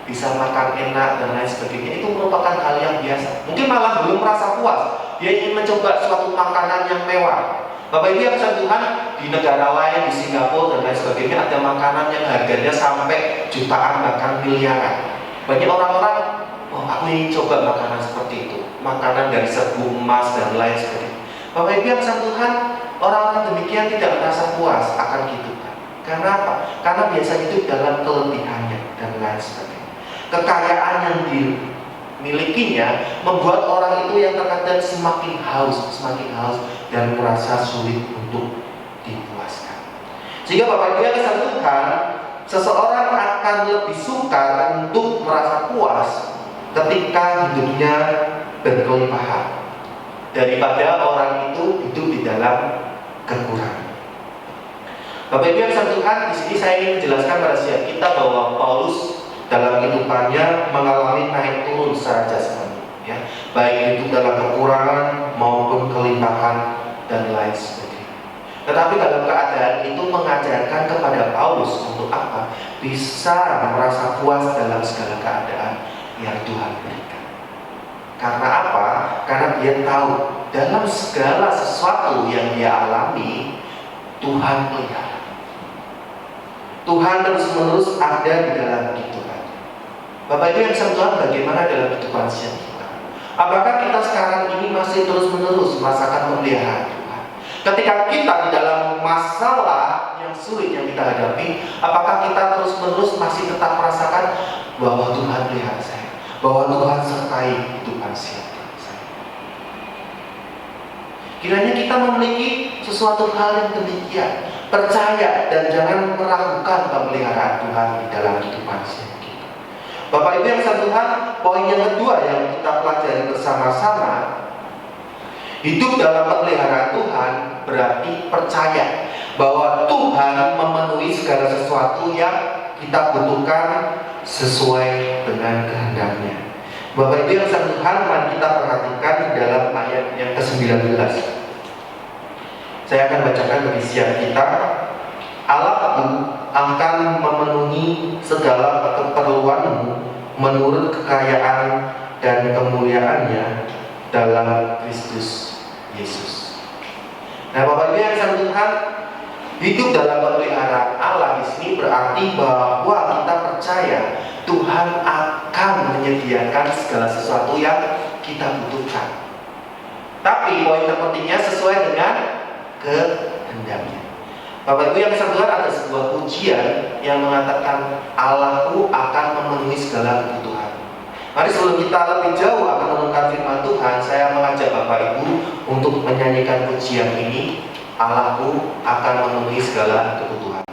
bisa makan enak dan lain sebagainya, itu merupakan hal yang biasa. Mungkin malah belum merasa puas, dia ingin mencoba suatu makanan yang mewah. Bapak Ibu yang kasih Tuhan, di negara lain, di Singapura dan lain sebagainya, ada makanan yang harganya sampai jutaan bahkan miliaran. Banyak orang-orang, oh aku ingin coba makanan seperti itu, makanan dari serbu emas dan lain sebagainya. Bapak Ibu yang kasih Tuhan, orang-orang demikian tidak merasa puas akan kehidupan. Karena apa? Karena biasa hidup dalam kelebihannya dan lain sebagainya. Kekayaan yang dimilikinya membuat orang itu yang terkadang semakin haus dan merasa sulit untuk dipuaskan. Jika Bapak Ibu yang kasih Tuhan, seseorang akan lebih sukar untuk merasa puas ketika hidupnya berkelimpahan daripada orang itu hidup di dalam kekurangan. Bapak Ibu yang kasih Tuhan, di sini saya ingin menjelaskan pada setiap kita bahwa Paulus dalam kehidupannya mengalami naik turun secara jasmani, ya, baik itu dalam kekurangan maupun kelimpahan dan lain sebagainya. Tetapi dalam keadaan itu mengajarkan kepada Paulus untuk apa? Bisa merasa puas dalam segala keadaan yang Tuhan berikan. Karena apa? Karena dia tahu dalam segala sesuatu yang dia alami, Tuhan pelihara. Tuhan terus-menerus ada di dalam kehidupan. Bapak Ibu yang saya Tuhan, bagaimana dalam kehidupan siang kita? Apakah kita sekarang ini masih terus-menerus merasakan pemeliharaan Tuhan? Ketika kita di dalam masalah yang sulit yang kita hadapi, apakah kita terus-menerus masih tetap merasakan bahwa Tuhan pelihara saya, bahwa Tuhan sertai kehidupan siang saya? Kiranya kita memiliki sesuatu hal yang demikian. Percaya dan jangan meragukan pemeliharaan Tuhan di dalam kehidupan kita. Bapak Ibu yang saya Tuhan, poin yang kedua yang kita pelajari bersama-sama, hidup dalam pemeliharaan Tuhan berarti percaya bahwa Tuhan memenuhi segala sesuatu yang kita butuhkan sesuai dengan kehendak-Nya. Bapak Ibu yang saya Tuhan, mari kita perhatikan di dalam ayat yang ke-19. Saya akan bacakan bagi siang kita. Allahmu akan memenuhi segala keperluanmu menurut kekayaan dan kemuliaannya dalam Kristus Yesus. Nah, Bapak Ibu yang saya Tuhan, hidup dalam pemeliharaan Allah di sini berarti bahwa kita percaya Tuhan akan menyediakan segala sesuatu yang kita butuhkan. Tapi poin terpentingnya sesuai dengan kehendaknya. Bapak Ibu yang saya Tuhan, ada sebuah pujian yang mengatakan Allahku akan memenuhi segala kebutuhan. Mari sebelum kita lebih jauh akan menemukan firman Tuhan, saya mengajak Bapak Ibu untuk menyanyikan pujian ini. Allahku akan memenuhi segala kebutuhan.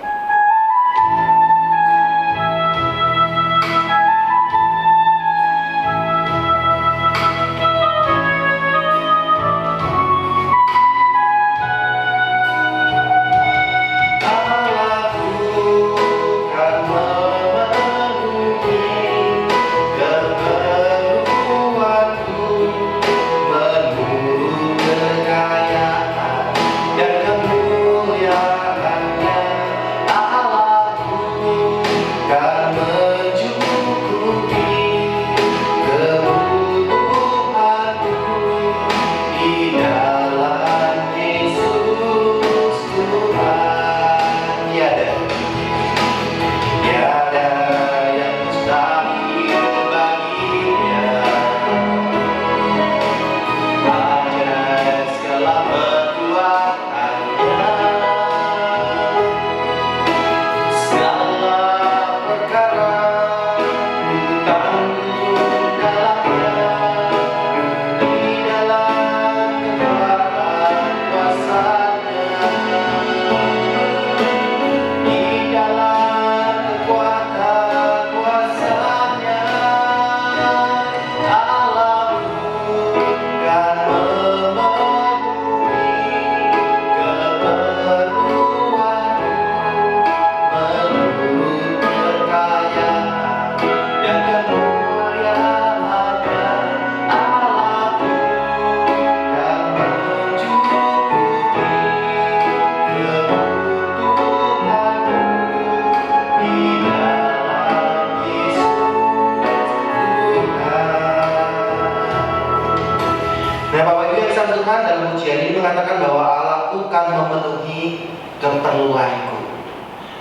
Tuhan dalam ujian ini mengatakan bahwa Allahku akan memenuhi keperluanku.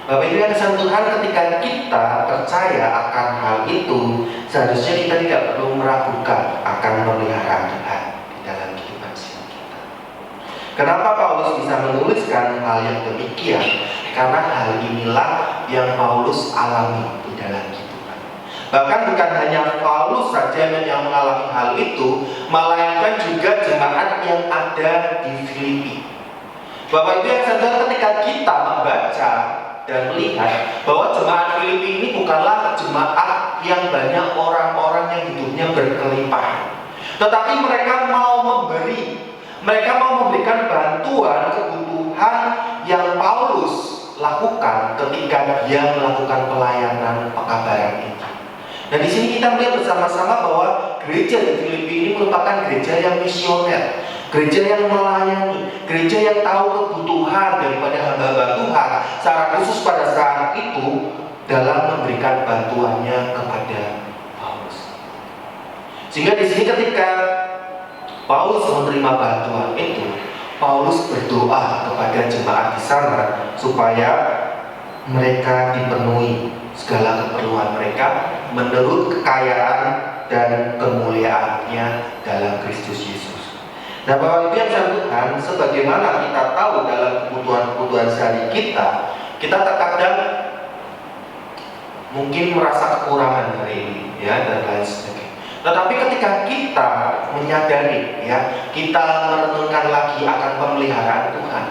Bapak Ibu yang kasih Tuhan, ketika kita percaya akan hal itu, seharusnya kita tidak perlu meragukan akan pemeliharaan Tuhan di dalam kehidupan kita. Kenapa Paulus bisa menuliskan hal yang demikian? Karena hal inilah yang Paulus alami di dalam kehidupan. Bahkan bukan hanya Paulus saja yang mengalami hal itu, melainkan juga jemaat yang ada di Filipi. Bapak Ibu yang sadar, ketika kita membaca dan melihat bahwa jemaat Filipi ini bukanlah jemaat yang banyak orang-orang yang hidupnya berkelimpahan, tetapi mereka mau memberi, mereka mau memberikan bantuan kebutuhan yang Paulus lakukan ketika dia melakukan pelayanan pekabaran ini. Dan di sini kita melihat bersama-sama bahwa gereja di Filipi ini merupakan gereja yang misioner, gereja yang melayani, gereja yang tahu kebutuhan daripada hamba-hamba Tuhan, secara khusus pada saat itu dalam memberikan bantuannya kepada Paulus. Sehingga di sini ketika Paulus menerima bantuan itu, Paulus berdoa kepada jemaat di sana supaya mereka dipenuhi segala keperluan mereka menurut kekayaan dan kemuliaannya dalam Kristus Yesus. Nah, Bapak Ibu yang saya Tuhan, sebagaimana kita tahu dalam kebutuhan-kebutuhan sehari kita terkadang mungkin merasa kekurangan hari ini, ya, dan lain sebagainya. Tetapi ketika kita menyadari, ya, kita merenungkan lagi akan pemeliharaan Tuhan,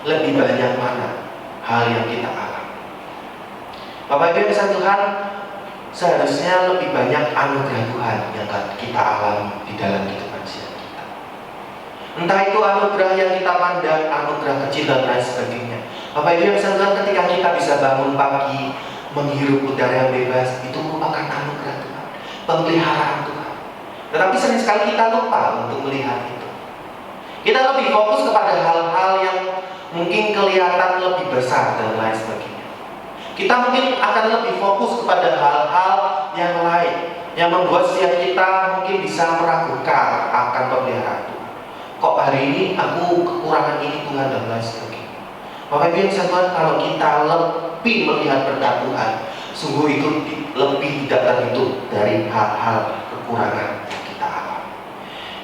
lebih banyak mana hal yang kita alami. Bapak Ibu yang saya Tuhan, seharusnya lebih banyak anugerah Tuhan yang kita alami di dalam kehidupan kita. Entah itu anugerah yang kita pandang, anugerah kecil dan lain sebagainya. Bapak Ibu yang saya Tuhan, ketika kita bisa bangun pagi, menghirup udara yang bebas, itu merupakan anugerah Tuhan, pemeliharaan Tuhan. Tetapi sering sekali kita lupa untuk melihat itu. Kita lebih fokus kepada hal-hal yang mungkin kelihatan lebih besar dan lain sebagainya. Kita mungkin akan lebih fokus kepada hal-hal yang lain yang membuat setiap kita mungkin bisa meragukan akan pemeliharaan Tuhan. Kok hari ini aku kekurangan ini Tuhan dan lain sebagainya. Bapak Ibu yang saya Tuhan, kalau kita lebih melihat berkat Tuhan, sungguh itu lebih tidak terhitung dari hal-hal kekurangan yang kita alami.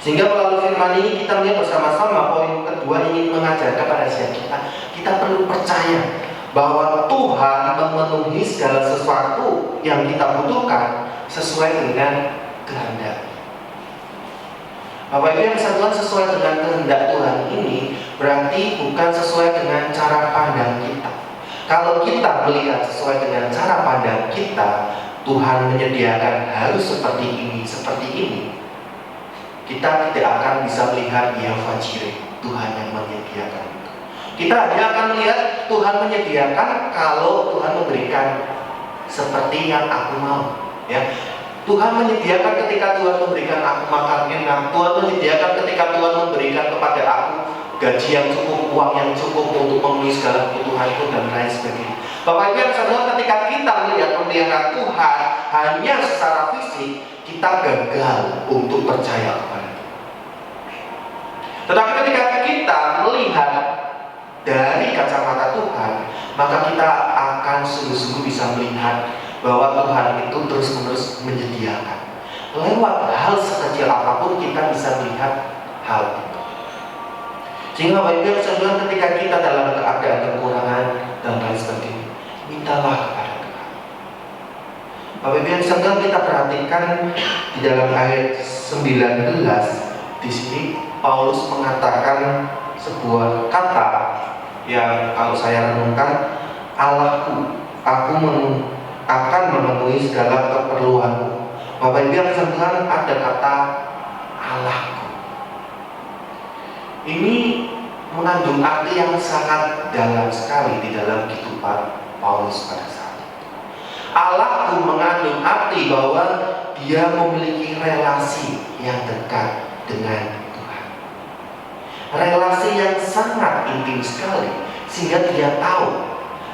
Sehingga melalui firman ini kita melihat bersama-sama poin kedua ingin mengajarkan kepada setiap kita perlu percaya bahwa Tuhan memenuhi segala sesuatu yang kita butuhkan sesuai dengan kehendak. Bapak Ibu yang saya Tuhan, sesuai dengan kehendak Tuhan ini berarti bukan sesuai dengan cara pandang kita. Kalau kita melihat sesuai dengan cara pandang kita, Tuhan menyediakan harus seperti ini, kita tidak akan bisa melihat Yahweh Jireh, Tuhan yang menyediakan. Kita hanya akan melihat Tuhan menyediakan kalau Tuhan memberikan seperti yang aku mau, ya. Tuhan menyediakan ketika Tuhan memberikan aku makan enak, Tuhan menyediakan ketika Tuhan memberikan kepada aku gaji yang cukup, uang yang cukup untuk memenuhi segala kebutuhanku dan lain sebagainya. Bapak Ibu yang saudara, ketika kita melihat pemeliharaan Tuhan hanya secara fisik, kita gagal untuk percaya kepada Tuhan. Tetapi ketika kita melihat dari kacamata Tuhan, maka kita akan sungguh-sungguh bisa melihat bahwa Tuhan itu terus-menerus menyediakan. Lewat hal sekecil apapun kita bisa melihat hal itu. Sehingga Bapak Ibu yang saudara, ketika kita dalam keadaan kekurangan dan lain sebagainya, mintalah kepada Tuhan. Bapak Ibu yang saudara, kita perhatikan di dalam ayat 19 di sini Paulus mengatakan sebuah kata yang kalau saya renungkan, Allahku, aku akan memenuhi segala keperluanmu. Bapak Ibu yang sekalian, ada kata Allahku. Ini mengandung arti yang sangat dalam sekali di dalam kehidupan Paulus pada saat itu. Allahku mengandung arti bahwa dia memiliki relasi yang dekat dengan relasi yang sangat intim sekali, sehingga dia tahu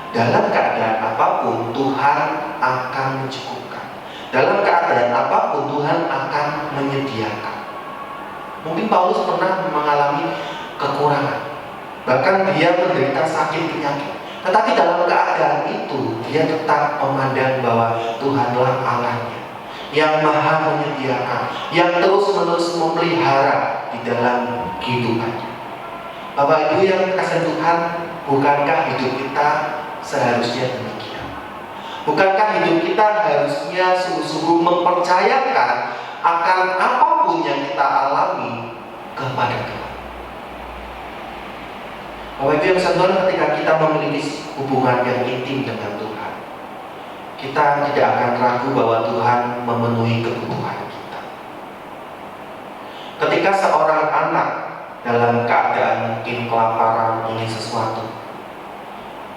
dalam keadaan apapun Tuhan akan mencukupkan, dalam keadaan apapun Tuhan akan menyediakan. Mungkin Paulus pernah mengalami kekurangan, bahkan dia menderita sakit penyakit, tetapi dalam keadaan itu dia tetap memandang bahwa Tuhanlah Allahnya yang maha menyediakan, yang terus-menerus memelihara di dalam kehidupannya. Bapak Ibu yang kasih Tuhan, bukankah hidup kita seharusnya demikian? Bukankah hidup kita harusnya sungguh-sungguh mempercayakan akan apapun yang kita alami kepada Tuhan? Bapak Ibu yang saudara, ketika kita memiliki hubungan yang intim dengan Tuhan, kita tidak akan ragu bahwa Tuhan memenuhi kebutuhan kita. Ketika seorang anak dalam keadaan mungkin kelaparan, ingin sesuatu,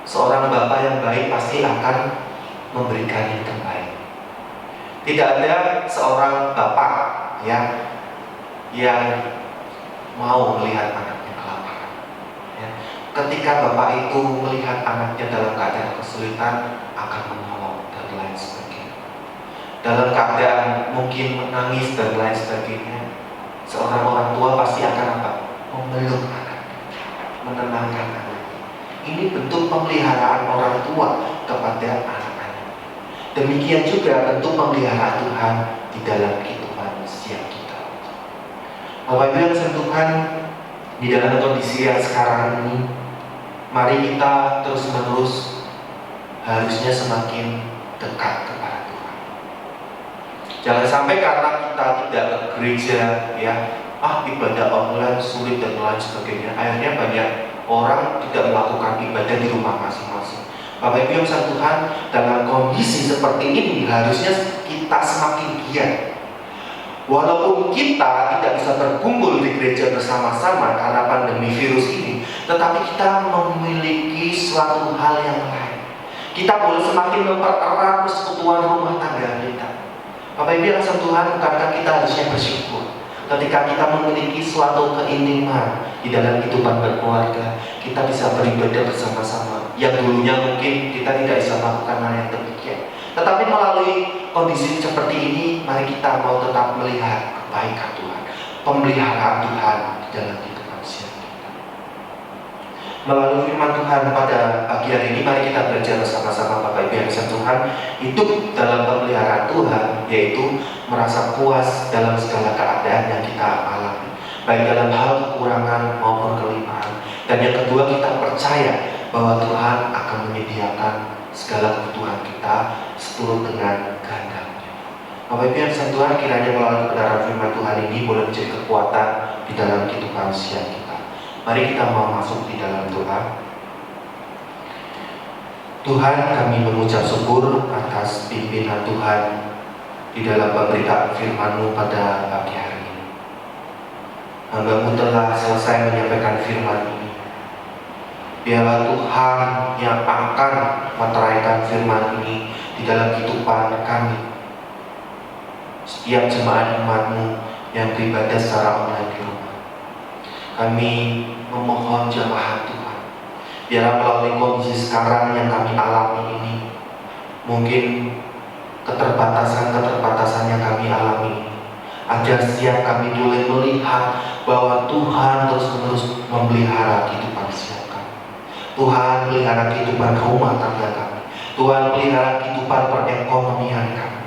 seorang bapak yang baik pasti akan memberikan yang terbaik. Tidak ada seorang bapak yang mau melihat anaknya kelaparan. Ya. Ketika bapak itu melihat anaknya dalam keadaan kesulitan, akan menolong dan lain sebagainya. Dalam keadaan mungkin menangis dan lain sebagainya, seorang orang tua pasti akan apa? Memeluk anaknya, menenangkan anaknya. Ini bentuk pemeliharaan orang tua kepada anak-anak. Demikian juga bentuk pemeliharaan Tuhan di dalam kehidupan setiap kita. Bapak Ibu yang Tuhan, di dalam kondisi yang sekarang ini, mari kita terus-menerus harusnya semakin dekat kepada Tuhan. Jangan sampai karena kita tidak ke gereja, ya, ibadah online sulit dan lain sebagainya, akhirnya banyak orang tidak melakukan ibadah di rumah masing-masing. Bapak Ibu yang Tuhan, dalam kondisi seperti ini harusnya kita semakin giat. Walaupun kita tidak bisa berkumpul di gereja bersama-sama karena pandemi virus ini, tetapi kita memiliki suatu hal yang lain. Kita boleh semakin mempererat persekutuan rumah tangga kita. Bapak Ibu yang Tuhan, bukankah kita harusnya bersyukur ketika kita memiliki suatu keintiman di dalam kehidupan berkeluarga, kita bisa beribadah bersama-sama. Yang dulunya mungkin kita tidak bisa melakukan hal yang demikian, tetapi melalui kondisi seperti ini, mari kita mau tetap melihat kebaikan Tuhan, pemeliharaan Tuhan di dalam kehidupan kita. Melalui firman Tuhan pada pagi hari ini, mari kita belajar bersama-sama Bapak Ibu yang Tuhan, hidup dalam pemeliharaan Tuhan, yaitu merasa puas dalam segala keadaan yang kita alami, baik dalam hal kekurangan maupun kelimpahan. Dan yang kedua, kita percaya bahwa Tuhan akan menyediakan segala kebutuhan kita seturut dengan kehendaknya. Bapak Ibu yang Tuhan, kiranya melalui kebenaran firman Tuhan ini boleh menjadi kekuatan di dalam kehidupan setiap kita. Mari kita mau masuk di dalam doa. Tuhan, kami mengucap syukur atas pimpinan Tuhan di dalam pemberitaan firman-Mu pada pagi hari ini. Hamba-Mu telah selesai menyampaikan firman ini. Biarlah Tuhan yang akan meteraikan firman ini di dalam kehidupan kami, setiap jemaat umat-Mu yang beribadah secara online di rumah. Kami memohon jamaah Tuhan, biarlah melalui kondisi sekarang yang kami alami ini, mungkin keterbatasan yang kami alami, agar setiap kami boleh melihat bahwa Tuhan terus-menerus memelihara kehidupan setiap kami. Tuhan pelihara kehidupan rumah tangga kami. Tuhan pelihara kehidupan perekonomian kami.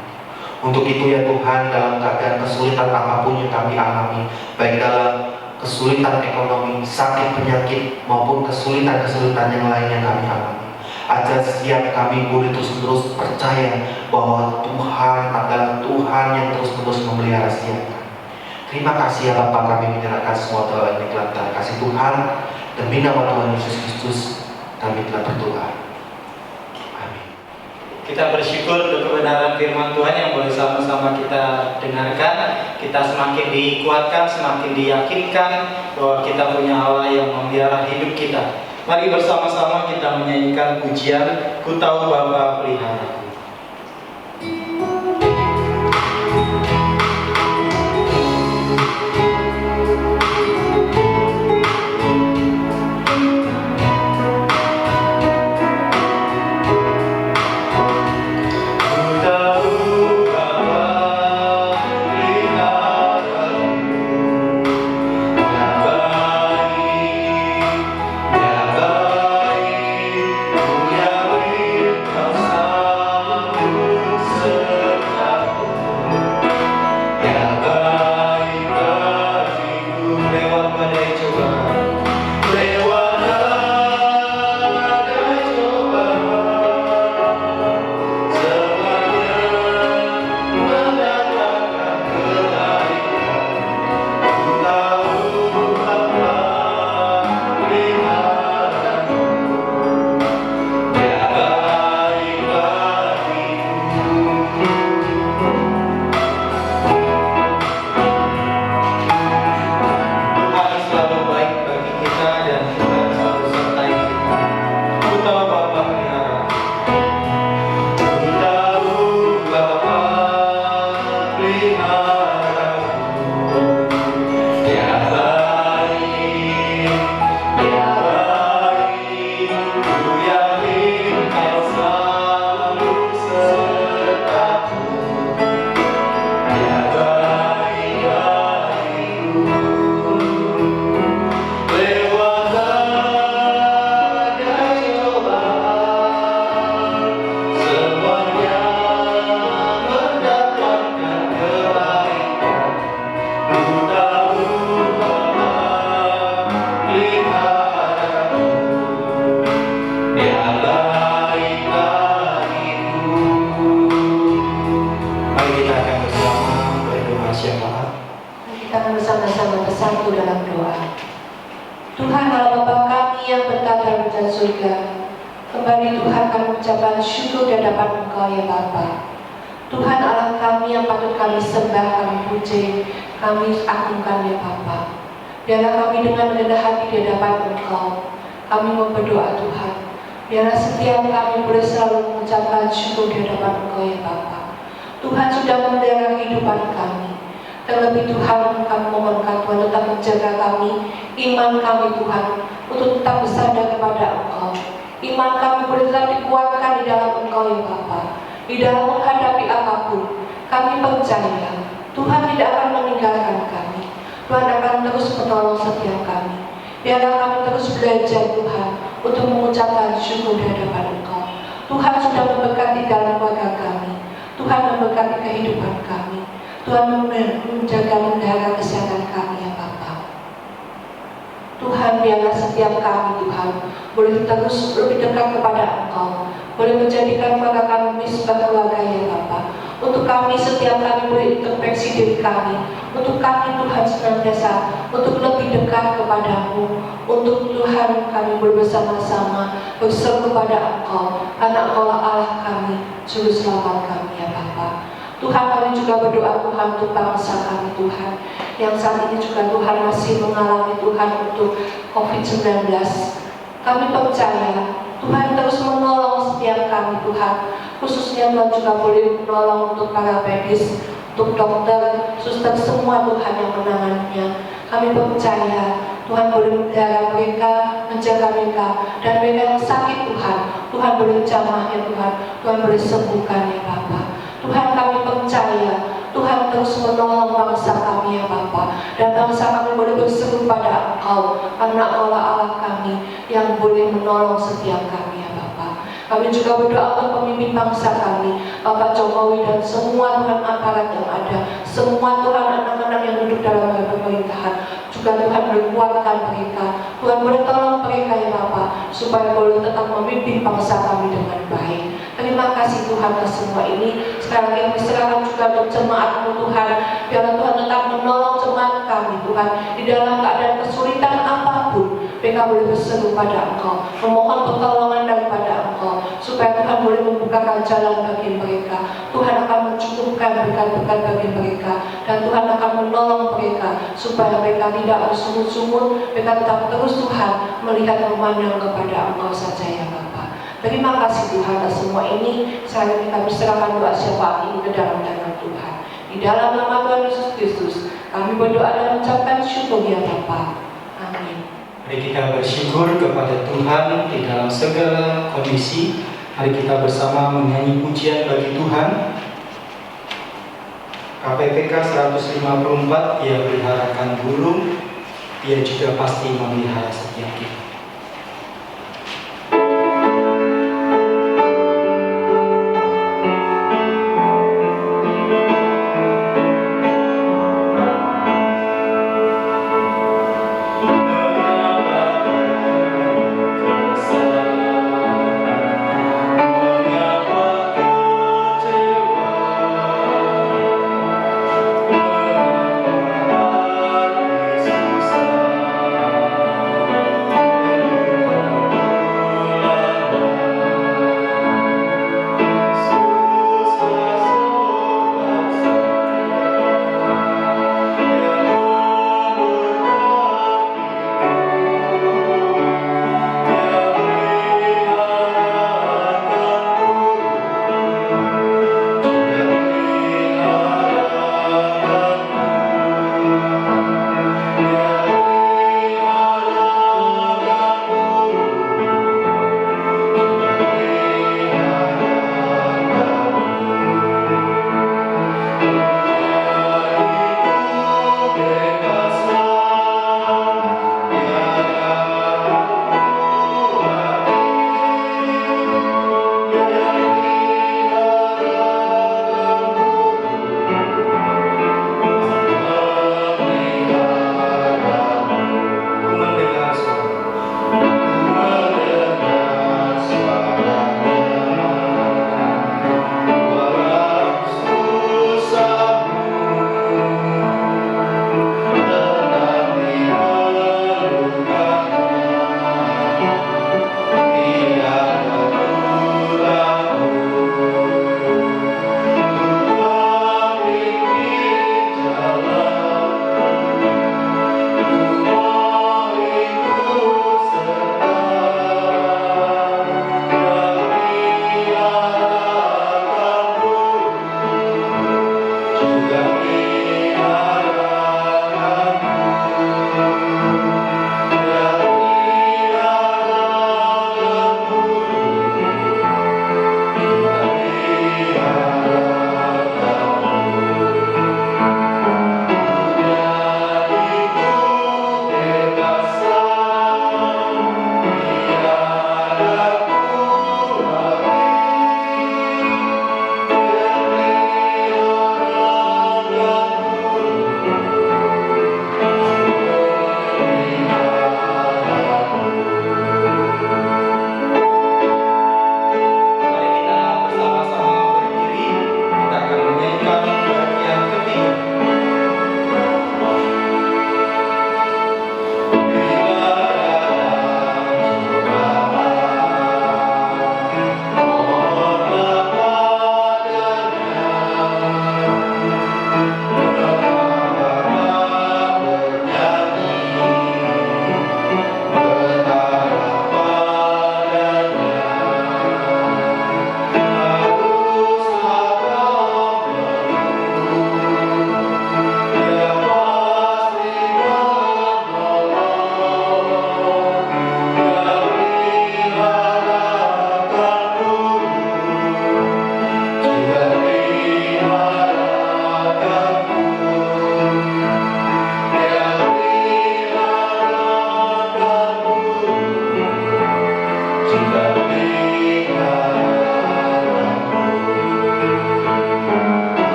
Untuk itu ya Tuhan, dalam keadaan kesulitan apapun yang kami alami, baik dalam kesulitan ekonomi, sakit, penyakit, maupun kesulitan-kesulitan yang lain yang kami alami, agar setiap kami boleh terus-menerus percaya bahwa Tuhan adalah Tuhan yang terus-menerus memelihara setiap kami. Terima kasih ya Bapa, kami menyerahkan semua doa ini dalam kasih Tuhan. Demi nama Tuhan Yesus Kristus, kami telah berdoa. Amin. Kita bersyukur untuk kebenaran firman Tuhan yang boleh sama-sama kita dengarkan. Kita semakin dikuatkan, semakin diyakinkan bahwa kita punya Allah yang memelihara hidup kita. Mari bersama-sama kita menyanyikan pujian Ku Tahu Bapa Peliharaku. Ya baik, ku yakin kau Bapa dalam kerajaan surga. Kembali Tuhan kami mengucapkan syukur di hadapan Engkau ya Bapa. Tuhan Allah kami yang patut kami sembah, kami puji, kami agungkan ya Bapa. Biarlah kami dengan rendah hati di hadapan Engkau. Kami mau berdoa Tuhan. Biarlah setiap kami boleh selalu mengucapkan syukur di hadapan Engkau ya Bapa. Tuhan sudah memelihara kehidupan kami. Terlebih Tuhan kami mohonkan Tuhan tetap menjaga kami, iman kami Tuhan, untuk tetap bersandar kepada Engkau. Iman kami boleh tetap dikuatkan di dalam Engkau ya Bapa. Di dalam menghadapi apapun, kami percaya Tuhan tidak akan meninggalkan kami. Tuhan akan terus menolong setiap kami. Biarlah kami terus belajar Tuhan untuk mengucapkan syukur di hadapan Engkau. Tuhan sudah memberkati dalam keluarga kami. Tuhan memberkati kehidupan kami. Tuhan menjaga memelihara kesehatan kami ya Bapa. Tuhan biarlah setiap kami Tuhan boleh terus lebih dekat kepada Engkau, boleh menjadikan keluarga kami sebagai keluarga ya Bapa. Untuk kami setiap kami boleh introspeksi diri kami, untuk kami Tuhan senantiasa untuk lebih dekat kepadamu, untuk Tuhan kami boleh bersama-sama berseru kepada Engkau, karena Engkau Allah kami, juru selamat kami ya Bapa. Tuhan kami juga berdoa Tuhan untuk bangsa kami Tuhan, yang saat ini juga Tuhan masih mengalami Tuhan untuk COVID-19. Kami percaya Tuhan terus menolong setiap kami Tuhan, khususnya Tuhan juga boleh menolong untuk para medis, untuk dokter, suster semua Tuhan yang menanganinya. Kami percaya Tuhan boleh memelihara mereka, menjaga mereka, dan mereka yang sakit Tuhan boleh jamahnya Tuhan boleh sembuhkan ya Bapa. Tuhan kami percaya Tuhan terus menolong bangsa kami ya Bapa, dan bangsa kami boleh berseru pada Engkau, karena Allah Allah kami yang boleh menolong setiap kami ya Bapa. Kami juga berdoa untuk pemimpin bangsa kami, Bapak Jokowi dan semua Tuhan aparat yang ada, semua Tuhan anak-anak yang duduk dalam pemerintahan, juga Tuhan berkuatkan mereka, Tuhan boleh tolong mereka ya Bapa, supaya boleh tetap memimpin bangsa kami dengan baik. Terima kasih Tuhan atas semua ini. Sekarang kami serahkan juga untuk jemaat-Mu Tuhan. Biarlah Tuhan tetap menolong jemaat kami Tuhan di dalam keadaan kesulitan apapun. Mereka boleh berseru pada Engkau, memohon pertolongan daripada Engkau, supaya Tuhan boleh membukakan jalan bagi mereka. Tuhan akan mencukupkan berkat-berkat bagi mereka, dan Tuhan akan menolong mereka supaya mereka tidak bersungut-sungut. Mereka tetap terus Tuhan melihat memandang kepada Engkau saja ya Bapa. Terima kasih Tuhan atas semua ini. Sekarang kami serahkan doa syafaat ini ke dalam tangan Tuhan. Di dalam nama Tuhan Yesus Kristus, kami berdoa dan mengucapkan syukur ya Bapa. Amin. Mari kita bersyukur kepada Tuhan di dalam segala kondisi. Mari kita bersama menyanyi pujian bagi Tuhan. KPPK 154, Dia peliharakan burung, Dia juga pasti memelihara setiap kita. Yesus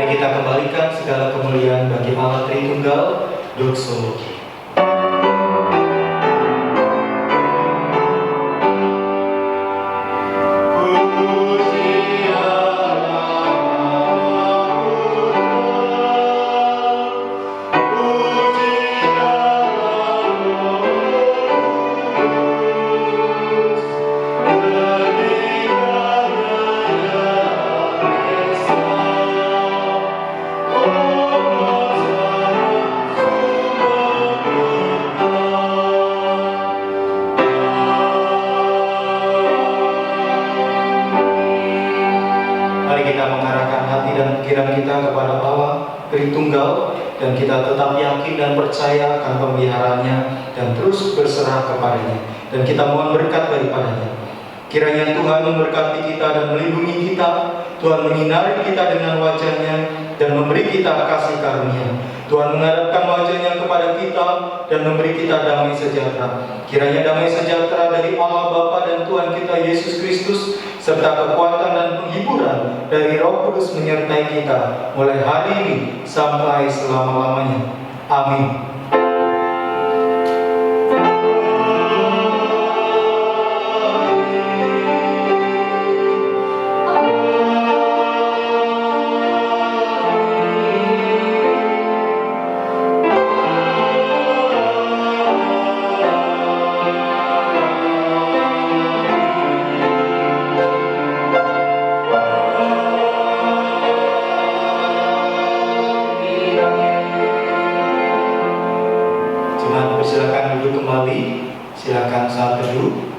Mari kita kembalikan segala kemuliaan bagi Allah Tritunggal, doksologi. Tritunggal, dan kita tetap yakin dan percaya akan pemeliharannya dan terus berserah kepadanya, dan kita mohon berkat daripadanya. Kiranya Tuhan memberkati kita dan melindungi kita, Tuhan menyinari kita dengan wajah-Nya dan memberi kita kasih karunia. Tuhan menghadapkan wajah-Nya kepada kita dan memberi kita damai sejahtera. Kiranya damai sejahtera dari Allah Bapa dan Tuhan kita Yesus Kristus, serta kekuatan dan penghiburan dari Roh Kudus menyertai kita mulai hari ini sampai selama-lamanya. Amin. Silakan saat teduh.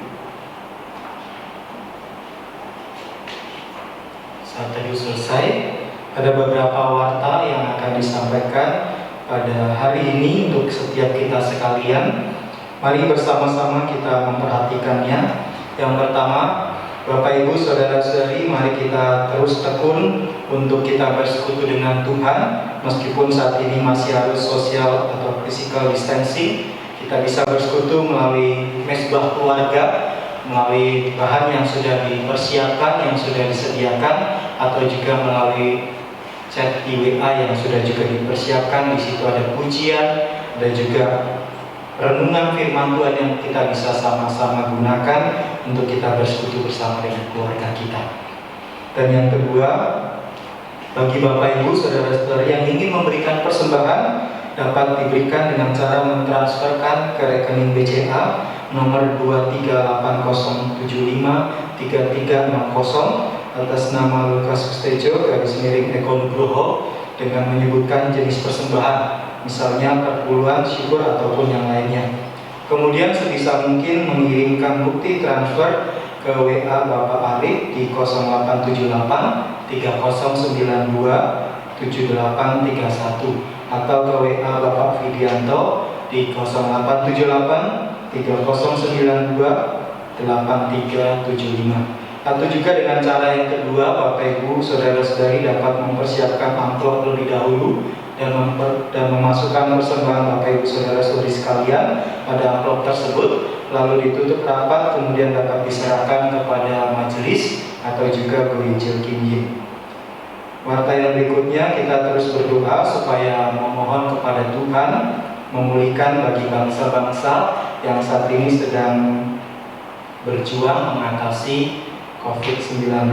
Saat teduh selesai, ada beberapa warta yang akan disampaikan pada hari ini untuk setiap kita sekalian. Mari bersama-sama kita memperhatikannya. Yang pertama, Bapak Ibu Saudara-saudari, mari kita terus tekun untuk kita bersekutu dengan Tuhan. Meskipun saat ini masih harus social atau physical distancing, kita bisa bersekutu melalui mesbah keluarga, melalui bahan yang sudah dipersiapkan, yang sudah disediakan, atau juga melalui chat di WA yang sudah juga dipersiapkan. Di situ ada pujian, ada juga renungan firman Tuhan yang kita bisa sama-sama gunakan untuk kita bersekutu bersama dengan keluarga kita. Dan yang kedua, bagi Bapak Ibu Saudara-saudara yang ingin memberikan persembahan, dapat diberikan dengan cara mentransferkan ke rekening BCA nomor 2380753360 atas nama Lukas Kustejo _Eko Nugroho dengan menyebutkan jenis persembahan, misalnya perpuluhan, syukur, ataupun yang lainnya. Kemudian sebisa mungkin mengirimkan bukti transfer ke WA Bapak Arif di 0878 3092 7831 atau ke WA Bapak Widianto di 0878 3092 8375. Atau juga dengan cara yang kedua, Bapak Ibu Saudara-saudari dapat mempersiapkan amplop lebih dahulu dan memasukkan persembahan Bapak Ibu Saudara-saudari sekalian pada amplop tersebut, lalu ditutup rapat, kemudian dapat diserahkan kepada majelis atau juga guru Injil Kinjil. Warta yang berikutnya, kita terus berdoa supaya memohon kepada Tuhan memulihkan bagi bangsa-bangsa yang saat ini sedang berjuang mengatasi COVID-19.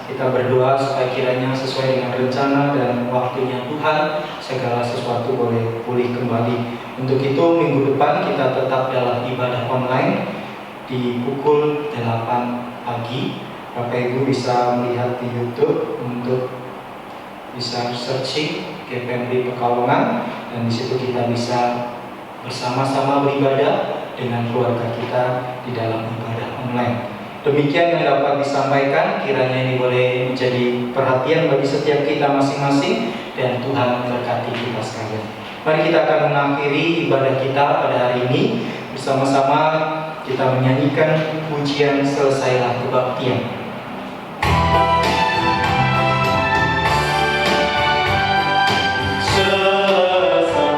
Kita berdoa supaya kiranya sesuai dengan rencana dan waktunya Tuhan, segala sesuatu boleh pulih kembali. Untuk itu minggu depan kita tetap dalam ibadah online di pukul 8 pagi. Bapak Ibu bisa melihat di YouTube untuk bisa searching GPMD Pekalongan, dan di situ kita bisa bersama-sama beribadah dengan keluarga kita di dalam ibadah online. Demikian yang dapat disampaikan, kiranya ini boleh menjadi perhatian bagi setiap kita masing-masing, dan Tuhan memberkati kita sekalian. Mari kita akan mengakhiri ibadah kita pada hari ini bersama-sama kita menyanyikan pujian Selesailah Kebaktian. Terima kasih.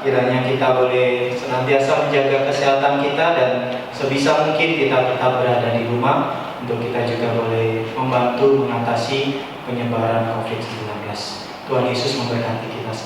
kiranya kita boleh senantiasa menjaga kesehatan kita dan sebisa mungkin kita tetap berada di rumah untuk kita juga boleh membantu mengatasi penyebaran COVID-19. Tuhan Yesus memberkati kita semua.